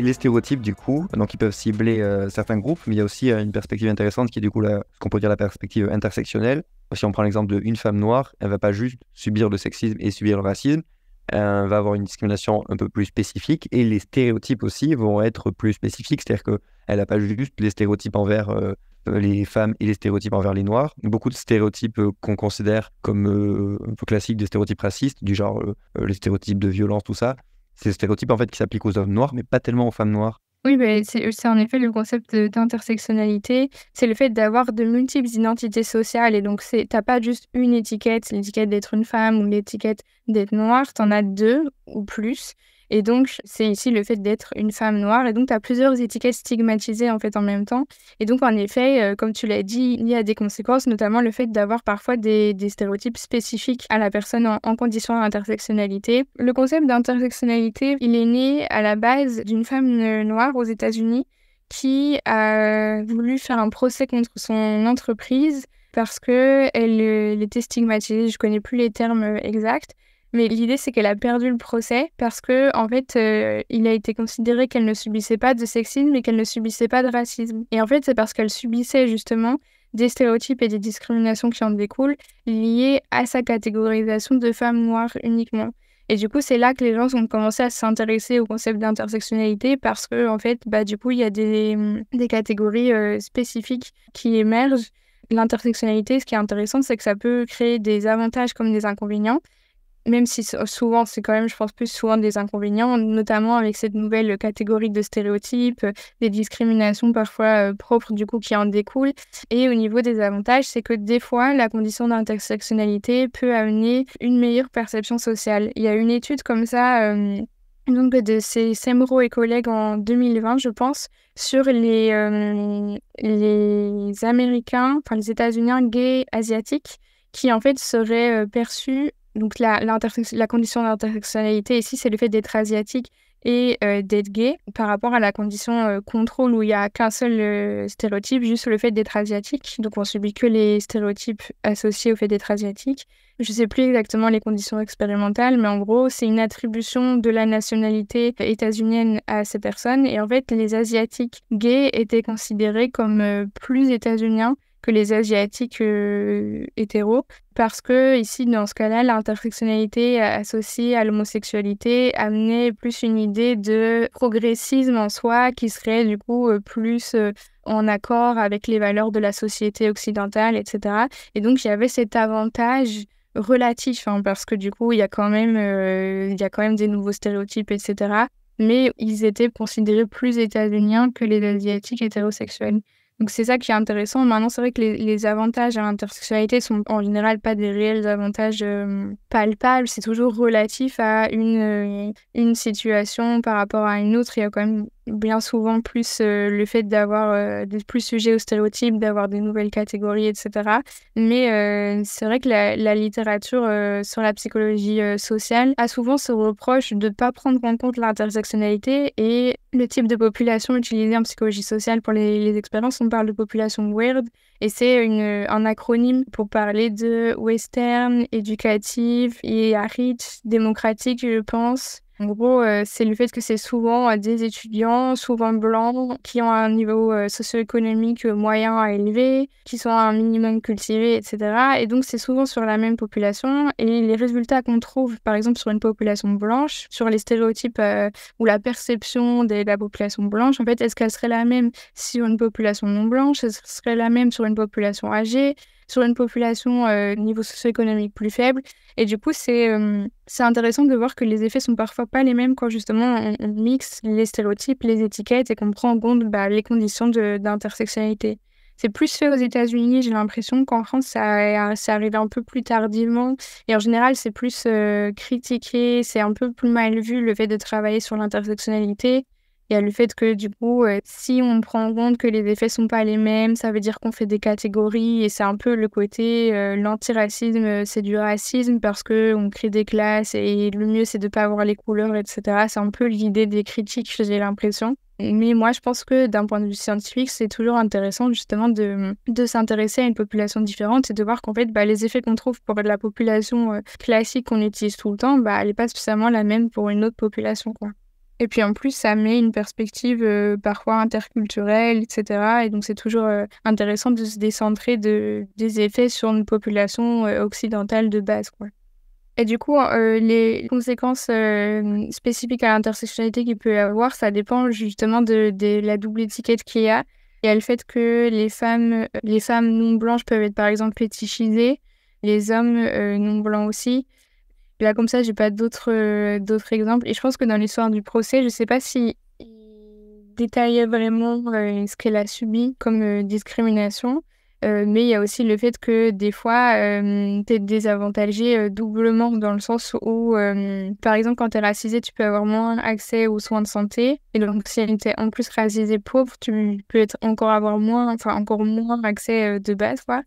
Les stéréotypes, du coup, donc ils peuvent cibler certains groupes, mais il y a aussi une perspective intéressante qui est du coup ce qu'on peut dire la perspective intersectionnelle. Si on prend l'exemple d'une femme noire, elle va pas juste subir le sexisme et subir le racisme, elle va avoir une discrimination un peu plus spécifique et les stéréotypes aussi vont être plus spécifiques, c'est-à-dire qu'elle n'a pas juste les stéréotypes envers les femmes et les stéréotypes envers les noirs. Beaucoup de stéréotypes qu'on considère comme un peu classiques, des stéréotypes racistes, du genre les stéréotypes de violence, tout ça. C'est des stéréotypes en fait qui s'appliquent aux hommes noirs, mais pas tellement aux femmes noires. Oui, beh, c'est en effet le concept d'intersectionnalité. C'est le fait d'avoir de multiples identités sociales et donc tu pas juste une étiquette, l'étiquette d'être une femme ou l'étiquette d'être noire, tu en as 2 ou plus et donc c'est ici le fait d'être une femme noire et donc tu as plusieurs étiquettes stigmatisées, en fait, en même temps et donc en effet, comme tu l'as dit, il y a des conséquences, notamment le fait d'avoir parfois des stéréotypes spécifiques à la personne en condition d'intersectionnalité. Le concept d'intersectionnalité, il est né à la base d'une femme noire aux États-Unis qui a voulu faire un procès contre son entreprise parce que elle était stigmatisée. Je connais plus les termes exacts, mais l'idée c'est qu'elle a perdu le procès parce que en fait, il a été considéré qu'elle ne subissait pas de sexisme et qu'elle ne subissait pas de racisme. Et en fait, c'est parce qu'elle subissait justement des stéréotypes et des discriminations qui en découlent liées à sa catégorisation de femme noire uniquement. Et du coup, c'est là que les gens ont commencé à s'intéresser au concept d'intersectionnalité parce que, en fait, bah, du coup, il y a des catégories spécifiques qui émergent. L'intersectionnalité, ce qui est intéressant, c'est que ça peut créer des avantages comme des inconvénients. Même si souvent, c'est quand même, je pense, plus souvent des inconvénients, notamment avec cette nouvelle catégorie de stéréotypes, des discriminations parfois propres du coup qui en découlent. Et au niveau des avantages, c'est que des fois, la condition d'intersectionnalité peut amener une meilleure perception sociale. Il y a une étude comme ça, donc de Semro et collègues en 2020, je pense, sur les Américains, enfin les États-Uniens gays asiatiques, qui en fait seraient perçus. Donc la condition d'intersectionnalité ici, c'est le fait d'être asiatique et d'être gay par rapport à la condition contrôle où il y a qu'un seul stéréotype, juste le fait d'être asiatique. Donc on subit que les stéréotypes associés au fait d'être asiatique. Je sais plus exactement les conditions expérimentales, mais en gros, c'est une attribution de la nationalité états-unienne à ces personnes. Et en fait, les Asiatiques gays étaient considérés comme plus états-uniens que les Asiatiques hétéros, parce que ici, dans ce cas-là, l'intersectionnalité associée à l'homosexualité amenait plus une idée de progressisme en soi, qui serait du coup plus en accord avec les valeurs de la société occidentale, etc. Et donc, il y avait cet avantage relatif, hein, parce que du coup, il y a quand même des nouveaux stéréotypes, etc. Mais ils étaient considérés plus états-uniens que les Asiatiques hétérosexuels. Donc c'est ça qui est intéressant. Maintenant, c'est vrai que les avantages à l'intersexualité sont en général pas des réels avantages palpables. C'est toujours relatif à une situation par rapport à une autre. Il y a quand même bien souvent plus le fait d'être plus sujet aux stéréotypes, d'avoir des nouvelles catégories, etc. Mais c'est vrai que la littérature sur la psychologie sociale a souvent ce reproche de ne pas prendre en compte l'intersectionnalité et le type de population utilisée en psychologie sociale pour les expériences. On parle de population weird et c'est un acronyme pour parler de western, éducative et rich, démocratique, je pense. En gros, c'est le fait que c'est souvent des étudiants, souvent blancs, qui ont un niveau socio-économique moyen à élevé, qui sont un minimum cultivés, etc. Et donc, c'est souvent sur la même population. Et les résultats qu'on trouve, par exemple, sur une population blanche, sur les stéréotypes ou la perception de la population blanche, en fait, est-ce qu'elle serait la même sur une population non blanche? Est-ce qu'elle serait la même sur une population âgée? Sur une population niveau socio-économique plus faible. Et du coup, c'est intéressant de voir que les effets sont parfois pas les mêmes quand justement on mixe les stéréotypes, les étiquettes et qu'on prend en compte les conditions d'intersectionnalité. C'est plus fait aux États-Unis, j'ai l'impression qu'en France, ça arrive un peu plus tardivement. Et en général, c'est plus critiqué, c'est un peu plus mal vu le fait de travailler sur l'intersectionnalité. Il y a le fait que du coup, si on prend en compte que les effets sont pas les mêmes, ça veut dire qu'on fait des catégories et c'est un peu le côté l'antiracisme, c'est du racisme parce que on crée des classes et le mieux c'est de pas avoir les couleurs, etc. C'est un peu l'idée des critiques, j'ai l'impression. Mais moi, je pense que d'un point de vue scientifique, c'est toujours intéressant justement de s'intéresser à une population différente et de voir qu'en fait, les effets qu'on trouve pour la population classique qu'on utilise tout le temps, elle n'est pas spécialement la même pour une autre population, quoi. Et puis en plus, ça met une perspective parfois interculturelle, etc. Et donc c'est toujours intéressant de se décentrer des effets sur une population occidentale de base, quoi. Et du coup, les conséquences spécifiques à l'intersectionnalité qu'il peut y avoir, ça dépend justement de la double étiquette qu'il y a. Il y a le fait que les femmes non blanches peuvent être par exemple fétichisées, les hommes non blancs aussi. Là, comme ça, j'ai pas d'autres exemples. Et je pense que dans l'histoire du procès, je sais pas si il détaillait vraiment ce qu'elle a subi comme discrimination. Mais il y a aussi le fait que des fois, t'es désavantagée doublement dans le sens où, par exemple, quand t'es racisée, tu peux avoir moins accès aux soins de santé. Et donc, si t'es en plus racisée pauvre, tu peux encore moins accès de base, quoi.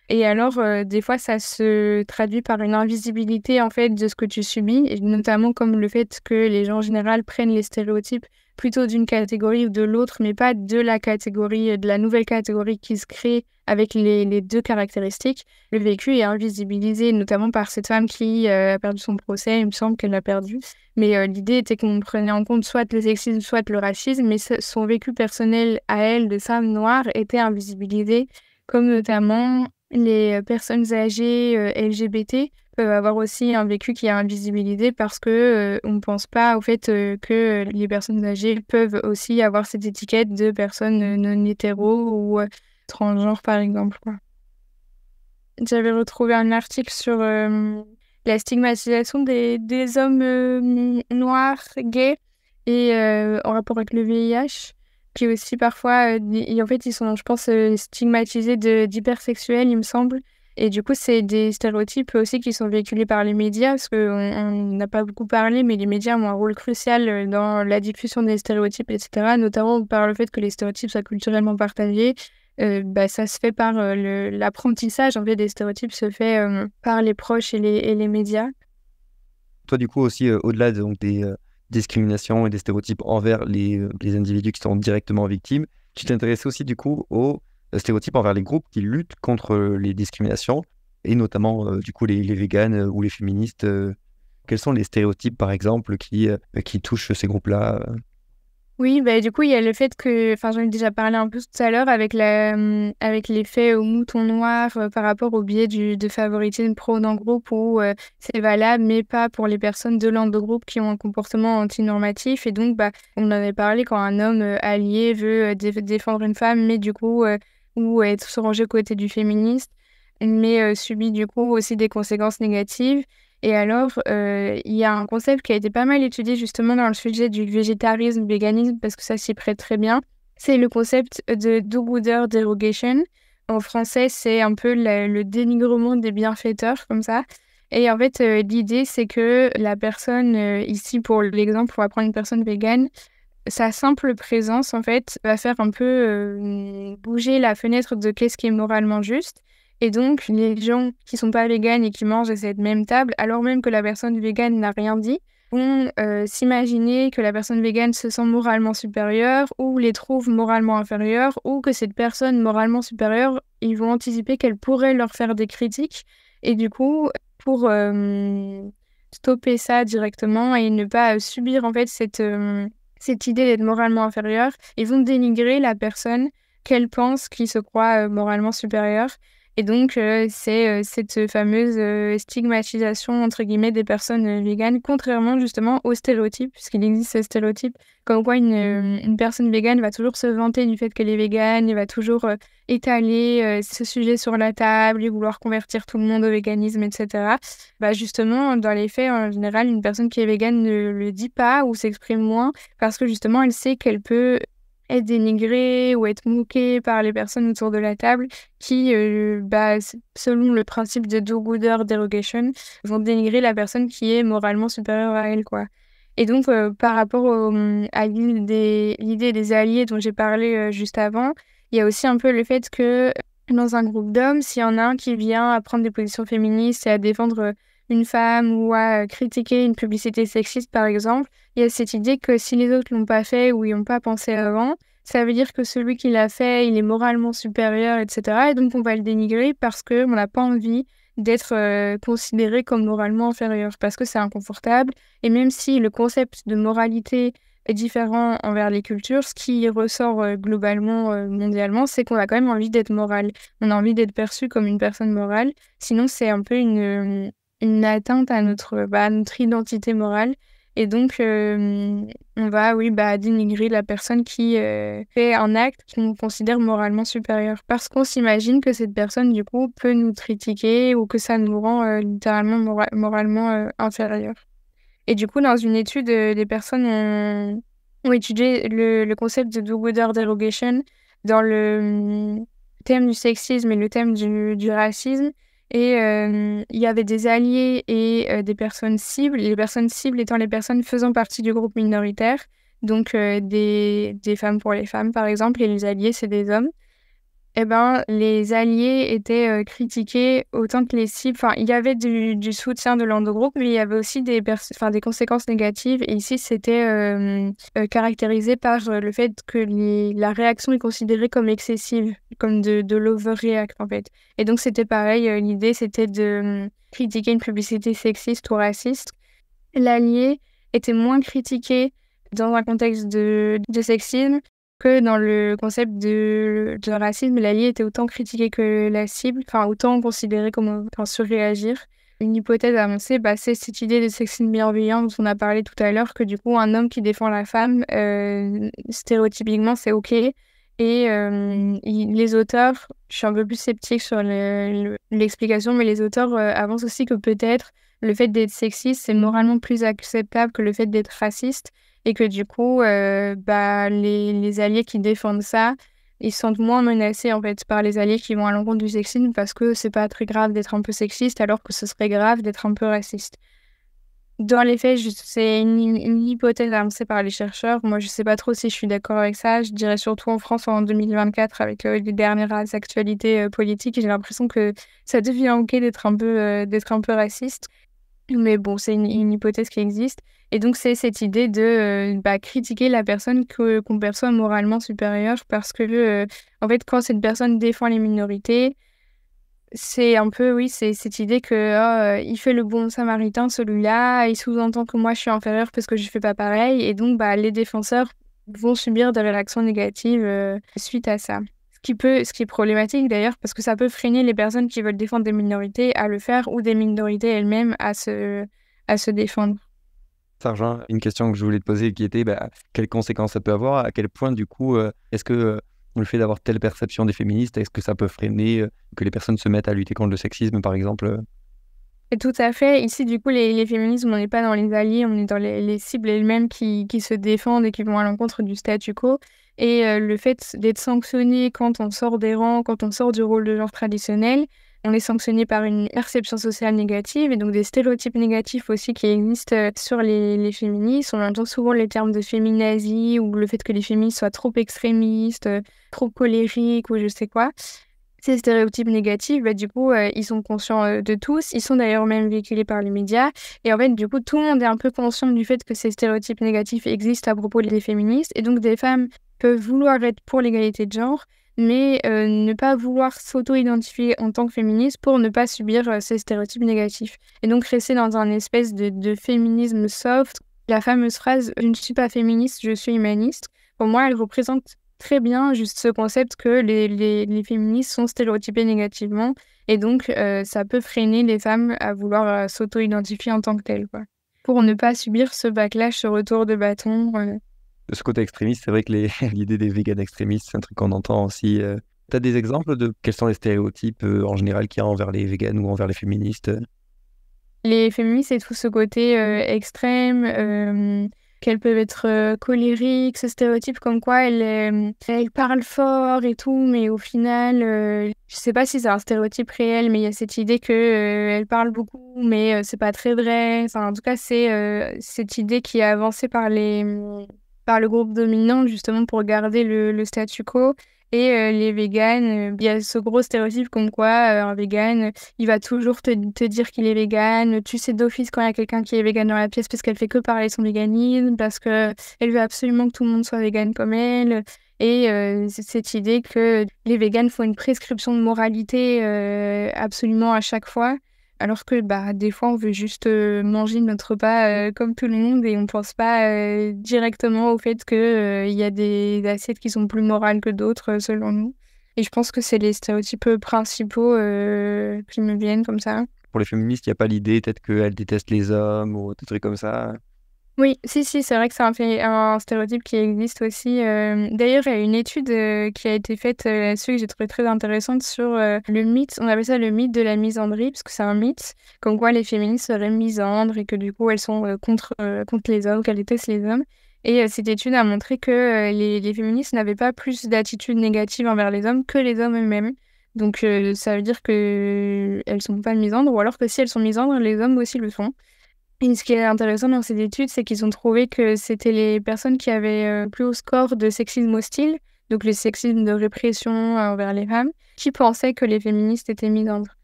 Et alors, des fois, ça se traduit par une invisibilité, en fait, de ce que tu subis, et notamment comme le fait que les gens, en général, prennent les stéréotypes plutôt d'une catégorie ou de l'autre, mais pas de la catégorie, de la nouvelle catégorie qui se crée avec les deux caractéristiques. Le vécu est invisibilisé, notamment par cette femme qui a perdu son procès, il me semble qu'elle l'a perdu. Mais l'idée était qu'on prenait en compte soit le sexisme, soit le racisme, mais son vécu personnel à elle, de femme noire, était invisibilisé, comme notamment les personnes âgées LGBT peuvent avoir aussi un vécu qui est invisibilisé parce que on ne pense pas au fait que les personnes âgées peuvent aussi avoir cette étiquette de personnes non hétéros ou transgenres, par exemple, quoi. J'avais retrouvé un article sur la stigmatisation des hommes noirs, gays, et en rapport avec le VIH. Puis aussi parfois, en fait, ils sont, je pense, stigmatisés d'hypersexuels, il me semble. Et du coup, c'est des stéréotypes aussi qui sont véhiculés par les médias, parce qu'on n'a pas beaucoup parlé, mais les médias ont un rôle crucial dans la diffusion des stéréotypes, etc., notamment par le fait que les stéréotypes soient culturellement partagés. Ça se fait par l'apprentissage, en fait, des stéréotypes se fait par les proches et les médias. Toi, du coup, aussi, au-delà discriminations et des stéréotypes envers les individus qui sont directement victimes. Tu t'intéressais aussi du coup aux stéréotypes envers les groupes qui luttent contre les discriminations, et notamment du coup les véganes ou les féministes. Quels sont les stéréotypes, par exemple, qui touchent ces groupes-là? Oui, bah, du coup, il y a le fait que, enfin, j'en ai déjà parlé un peu tout à l'heure avec l'effet mouton noir par rapport au biais de favoritisme pro d'un groupe où c'est valable, mais pas pour les personnes de l'un de groupe qui ont un comportement antinormatif. Et donc, bah, on en avait parlé quand un homme allié veut défendre une femme, mais du coup, ou être se ranger aux côtés du féministe, mais subit du coup aussi des conséquences négatives. Et alors, il y a un concept qui a été pas mal étudié justement dans le sujet du végétarisme, véganisme, parce que ça s'y prête très bien. C'est le concept de do-gooder derogation. En français, c'est un peu le dénigrement des bienfaiteurs, comme ça. Et en fait, l'idée, c'est que la personne, ici pour l'exemple, on va prendre une personne végane, sa simple présence, en fait, va faire un peu bouger la fenêtre de qu'est-ce qui est moralement juste. Et donc, les gens qui sont pas véganes et qui mangent à cette même table, alors même que la personne végane n'a rien dit, vont s'imaginer que la personne végane se sent moralement supérieure ou les trouve moralement inférieure ou que cette personne moralement supérieure, ils vont anticiper qu'elle pourrait leur faire des critiques. Et du coup, pour stopper ça directement et ne pas subir en fait cette idée d'être moralement inférieure, ils vont dénigrer la personne qu'elle pense qui se croit moralement supérieure. Et donc, c'est cette fameuse stigmatisation, entre guillemets, des personnes véganes, contrairement justement aux stéréotypes, puisqu'il existe ce stéréotype, comme quoi une personne végane va toujours se vanter du fait qu'elle est végane, elle va toujours étaler ce sujet sur la table et vouloir convertir tout le monde au véganisme, etc. Bah justement, dans les faits, en général, une personne qui est végane ne le dit pas ou s'exprime moins parce que justement, elle sait qu'elle peut être dénigrée ou être moquée par les personnes autour de la table qui, selon le principe de do-gooder derogation, vont dénigrer la personne qui est moralement supérieure à elle, quoi. Et donc, par rapport à l'idée des alliés dont j'ai parlé juste avant, il y a aussi un peu le fait que dans un groupe d'hommes, s'il y en a un qui vient à prendre des positions féministes et à défendre une femme ou à critiquer une publicité sexiste, par exemple, il y a cette idée que si les autres l'ont pas fait ou y ont pas pensé avant, ça veut dire que celui qui l'a fait, il est moralement supérieur, etc. Et donc, on va le dénigrer parce qu'on n'a pas envie d'être considéré comme moralement inférieur, parce que c'est inconfortable. Et même si le concept de moralité est différent envers les cultures, ce qui ressort globalement, mondialement, c'est qu'on a quand même envie d'être moral. On a envie d'être perçu comme une personne morale. Sinon, c'est un peu une atteinte à notre identité morale. Et donc, on va, oui, dénigrer la personne qui fait un acte qu'on considère moralement supérieur. Parce qu'on s'imagine que cette personne, du coup, peut nous critiquer ou que ça nous rend littéralement moralement inférieurs. Et du coup, dans une étude, des personnes ont étudié le concept de do-gooder derogation dans le thème du sexisme et le thème du racisme. Et il y avait des alliés et des personnes cibles. Les personnes cibles étant les personnes faisant partie du groupe minoritaire, donc des femmes pour les femmes, par exemple, et les alliés, c'est des hommes. Eh ben, les alliés étaient critiqués autant que les cibles. Enfin, il y avait du soutien de l'endogroupe, mais il y avait aussi des conséquences négatives. Et ici, c'était caractérisé par le fait que la réaction est considérée comme excessive, comme de l'overreact, en fait. Et donc, c'était pareil. L'idée, c'était de critiquer une publicité sexiste ou raciste. L'allié était moins critiqué dans un contexte de sexisme que dans le concept de racisme. L'allié était autant critiqué que la cible, enfin autant considéré comme surréagir. Une hypothèse avancée, c'est cette idée de sexisme bienveillant dont on a parlé tout à l'heure, que du coup un homme qui défend la femme, stéréotypiquement c'est ok. Et les auteurs, je suis un peu plus sceptique sur l'explication, mais les auteurs avancent aussi que peut-être le fait d'être sexiste, c'est moralement plus acceptable que le fait d'être raciste. Et que du coup, les alliés qui défendent ça, ils se sentent moins menacés en fait par les alliés qui vont à l'encontre du sexisme parce que c'est pas très grave d'être un peu sexiste alors que ce serait grave d'être un peu raciste. Dans les faits, c'est une hypothèse avancée par les chercheurs. Moi, je sais pas trop si je suis d'accord avec ça. Je dirais surtout en France en 2024 avec les dernières actualités politiques, j'ai l'impression que ça devient ok d'être un peu raciste. Mais bon, c'est une hypothèse qui existe. Et donc, c'est cette idée de critiquer la personne qu'on perçoit moralement supérieure parce que, en fait, quand cette personne défend les minorités, c'est un peu, oui, c'est cette idée que il fait le bon samaritain, celui-là, il sous-entend que moi, je suis inférieure parce que je fais pas pareil. Et donc, les défenseurs vont subir des réactions négatives suite à ça. Ce qui est problématique d'ailleurs, parce que ça peut freiner les personnes qui veulent défendre des minorités à le faire ou des minorités elles-mêmes à se défendre. Ça rejoint une question que je voulais te poser qui était quelles conséquences ça peut avoir, à quel point du coup, est-ce que le fait d'avoir telle perception des féministes, est-ce que ça peut freiner que les personnes se mettent à lutter contre le sexisme par exemple? Et tout à fait. Ici, du coup, les féminismes, on n'est pas dans les alliés, on est dans les cibles elles-mêmes qui se défendent et qui vont à l'encontre du statu quo. Et le fait d'être sanctionné quand on sort des rangs, quand on sort du rôle de genre traditionnel, on est sanctionné par une perception sociale négative et donc des stéréotypes négatifs aussi qui existent sur les féministes. On entend souvent les termes de féminazie ou le fait que les féministes soient trop extrémistes, trop colériques ou je sais quoi. Ces stéréotypes négatifs, du coup, ils sont conscients de tous. Ils sont d'ailleurs même véhiculés par les médias. Et en fait, du coup, tout le monde est un peu conscient du fait que ces stéréotypes négatifs existent à propos des féministes. Et donc, des femmes peuvent vouloir être pour l'égalité de genre, mais ne pas vouloir s'auto-identifier en tant que féministe pour ne pas subir ces stéréotypes négatifs. Et donc, rester dans un espèce de féminisme soft. La fameuse phrase « Je ne suis pas féministe, je suis humaniste », pour moi, elle représente très bien juste ce concept que les féministes sont stéréotypées négativement et donc ça peut freiner les femmes à vouloir s'auto-identifier en tant que telles, quoi. Pour ne pas subir ce backlash, ce retour de bâton. De ce côté extrémiste, c'est vrai que l'idée des véganes extrémistes, c'est un truc qu'on entend aussi. Tu as des exemples de quels sont les stéréotypes en général qu'il y a envers les véganes ou envers les féministes? Les féministes, c'est tout ce côté extrême, qu'elles peuvent être colériques, ce stéréotype comme quoi elles parlent fort et tout, mais au final, je sais pas si c'est un stéréotype réel, mais il y a cette idée que elles parlent beaucoup, mais c'est pas très vrai. Enfin, en tout cas, c'est cette idée qui est avancée par le groupe dominant, justement, pour garder le statu quo. Et les véganes, il y a ce gros stéréotype comme quoi un végane, il va toujours te dire qu'il est végane. Tu sais d'office quand il y a quelqu'un qui est végane dans la pièce parce qu'elle fait que parler son véganisme, parce qu'elle veut absolument que tout le monde soit végane comme elle. Et c'est cette idée que les véganes font une prescription de moralité absolument à chaque fois. Alors que des fois, on veut juste manger notre repas comme tout le monde et on pense pas directement au fait que il y a des assiettes qui sont plus morales que d'autres, selon nous. Et je pense que c'est les stéréotypes principaux qui me viennent comme ça. Pour les féministes, il n'y a pas l'idée peut-être qu'elles détestent les hommes ou des trucs comme ça. Oui, si, c'est vrai que c'est un stéréotype qui existe aussi. D'ailleurs, il y a une étude qui a été faite là-dessus que j'ai trouvé très intéressante sur le mythe, on appelle ça le mythe de la misandrie, parce que c'est un mythe, comme quoi les féministes seraient misandres et que du coup elles sont contre les hommes, qu'elles détestent les hommes. Et cette étude a montré que les féministes n'avaient pas plus d'attitudes négatives envers les hommes que les hommes eux-mêmes. Donc ça veut dire que elles sont pas misandres, ou alors que si elles sont misandres, les hommes aussi le sont. Et ce qui est intéressant dans cette étude, c'est qu'ils ont trouvé que c'était les personnes qui avaient plus haut score de sexisme hostile, donc le sexisme de répression envers les femmes, qui pensaient que les féministes étaient misandres.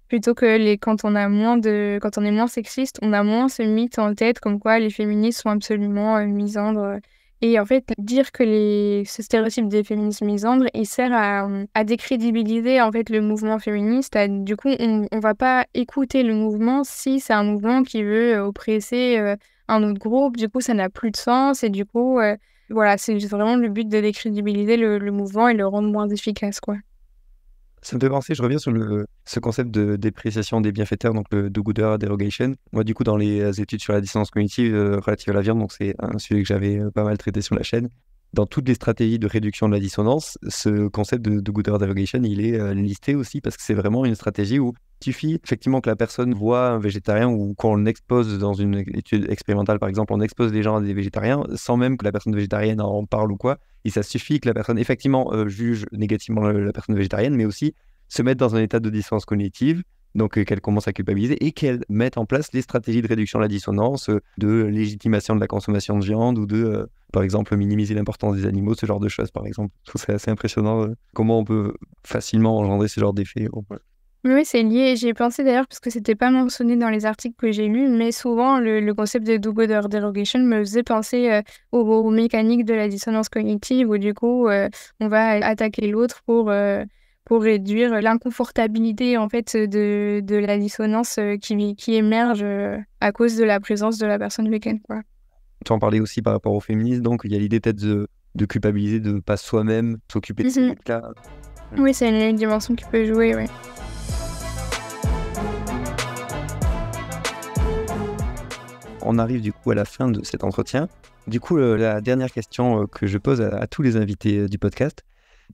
Plutôt que quand on est moins sexiste, on a moins ce mythe en tête comme quoi les féministes sont absolument misandres. Et en fait, dire que ce stéréotype des féministes misandres, il sert à décrédibiliser en fait le mouvement féministe. Du coup, on va pas écouter le mouvement si c'est un mouvement qui veut oppresser un autre groupe. Du coup, ça n'a plus de sens. Et du coup, voilà, c'est vraiment le but de décrédibiliser le mouvement et le rendre moins efficace, quoi. Ça me fait penser, je reviens sur ce concept de dépréciation des bienfaiteurs, donc le do-gooder derogation. Moi, du coup, dans les études sur la dissonance cognitive relative à la viande, donc c'est un sujet que j'avais pas mal traité sur la chaîne. Dans toutes les stratégies de réduction de la dissonance, ce concept de do-gooder derogation, il est listé aussi parce que c'est vraiment une stratégie où il suffit effectivement que la personne voit un végétarien ou qu'on l'expose dans une étude expérimentale, par exemple, on expose les gens à des végétariens sans même que la personne végétarienne en parle ou quoi. Et ça suffit que la personne effectivement juge négativement la personne végétarienne, mais aussi se mette dans un état de dissonance cognitive, donc qu'elle commence à culpabiliser et qu'elle mette en place les stratégies de réduction de la dissonance, de légitimation de la consommation de viande ou de, par exemple, minimiser l'importance des animaux, ce genre de choses, par exemple. Je trouve que c'est assez impressionnant comment on peut facilement engendrer ce genre d'effet. Oui, c'est lié. J'y ai pensé d'ailleurs parce que c'était pas mentionné dans les articles que j'ai lus, mais souvent le concept de do-good derogation me faisait penser aux mécaniques de la dissonance cognitive où du coup on va attaquer l'autre pour réduire l'inconfortabilité en fait de la dissonance qui émerge à cause de la présence de la personne végan, quoi. Tu en parlais aussi par rapport au féminisme, donc il y a l'idée peut-être de culpabiliser, de ne pas soi-même s'occuper de ces Mhm. luttes-là. Oui, c'est une dimension qui peut jouer, ouais. On arrive du coup à la fin de cet entretien. Du coup, la dernière question que je pose à tous les invités du podcast,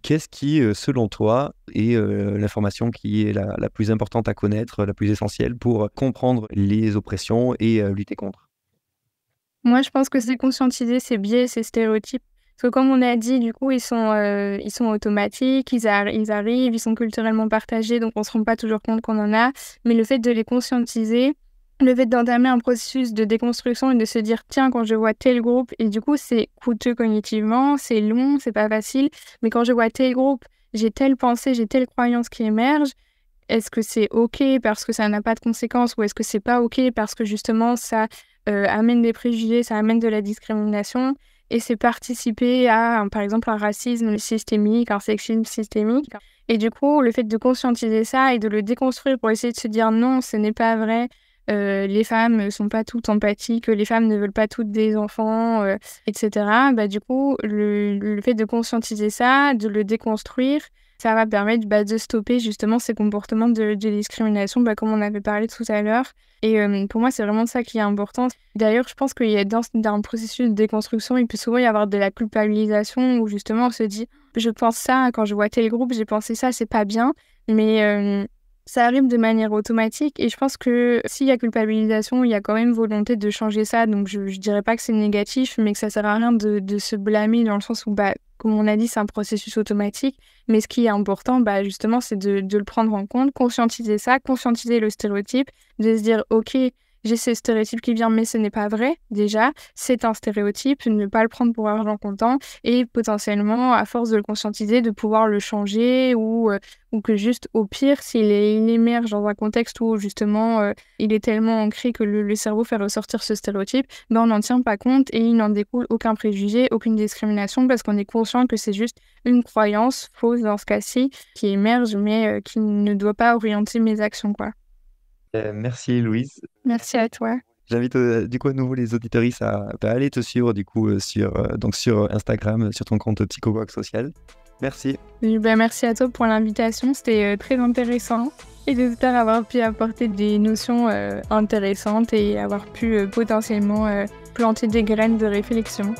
qu'est-ce qui, selon toi, est l'information qui est la plus importante à connaître, la plus essentielle pour comprendre les oppressions et lutter contre? Moi, je pense que c'est conscientiser ces biais, ces stéréotypes. Parce que comme on a dit, du coup, ils sont automatiques, ils arrivent, ils sont culturellement partagés, donc on ne se rend pas toujours compte qu'on en a. Mais le fait de les conscientiser, le fait d'entamer un processus de déconstruction et de se dire, tiens, quand je vois tel groupe, et du coup, c'est coûteux cognitivement, c'est long, c'est pas facile, mais quand je vois tel groupe, j'ai telle pensée, j'ai telle croyance qui émerge, est-ce que c'est OK parce que ça n'a pas de conséquences ou est-ce que c'est pas OK parce que justement ça amène des préjugés, ça amène de la discrimination et c'est participer à, par exemple, un racisme systémique, un sexisme systémique. Et du coup, le fait de conscientiser ça et de le déconstruire pour essayer de se dire non, ce n'est pas vrai, les femmes ne sont pas toutes empathiques, les femmes ne veulent pas toutes des enfants, etc. Bah, du coup, le fait de conscientiser ça, de le déconstruire, ça va permettre de stopper justement ces comportements de discrimination, comme on avait parlé tout à l'heure. Et pour moi, c'est vraiment ça qui est important. D'ailleurs, je pense qu'il y a dans un processus de déconstruction, il peut souvent y avoir de la culpabilisation où justement on se dit, je pense ça, quand je vois tel groupe, j'ai pensé ça, c'est pas bien. Mais ça arrive de manière automatique et je pense que s'il y a culpabilisation, il y a quand même volonté de changer ça. Donc je dirais pas que c'est négatif, mais que ça sert à rien de se blâmer dans le sens où, comme on a dit, c'est un processus automatique. Mais ce qui est important, justement, c'est de le prendre en compte, conscientiser ça, conscientiser le stéréotype, de se dire, OK, j'ai ce stéréotype qui vient, mais ce n'est pas vrai, déjà. C'est un stéréotype, ne pas le prendre pour argent comptant et potentiellement, à force de le conscientiser, de pouvoir le changer ou que juste, au pire, il émerge dans un contexte où, justement, il est tellement ancré que le cerveau fait ressortir ce stéréotype, on n'en tient pas compte et il n'en découle aucun préjugé, aucune discrimination parce qu'on est conscient que c'est juste une croyance fausse dans ce cas-ci qui émerge mais qui ne doit pas orienter mes actions, quoi. Merci Louise. Merci à toi. J'invite du coup à nouveau les auditoristes à aller te suivre du coup sur Instagram, sur ton compte Psychobox Social. Merci. Merci à toi pour l'invitation, c'était très intéressant et j'espère avoir pu apporter des notions intéressantes et avoir pu potentiellement planter des graines de réflexion.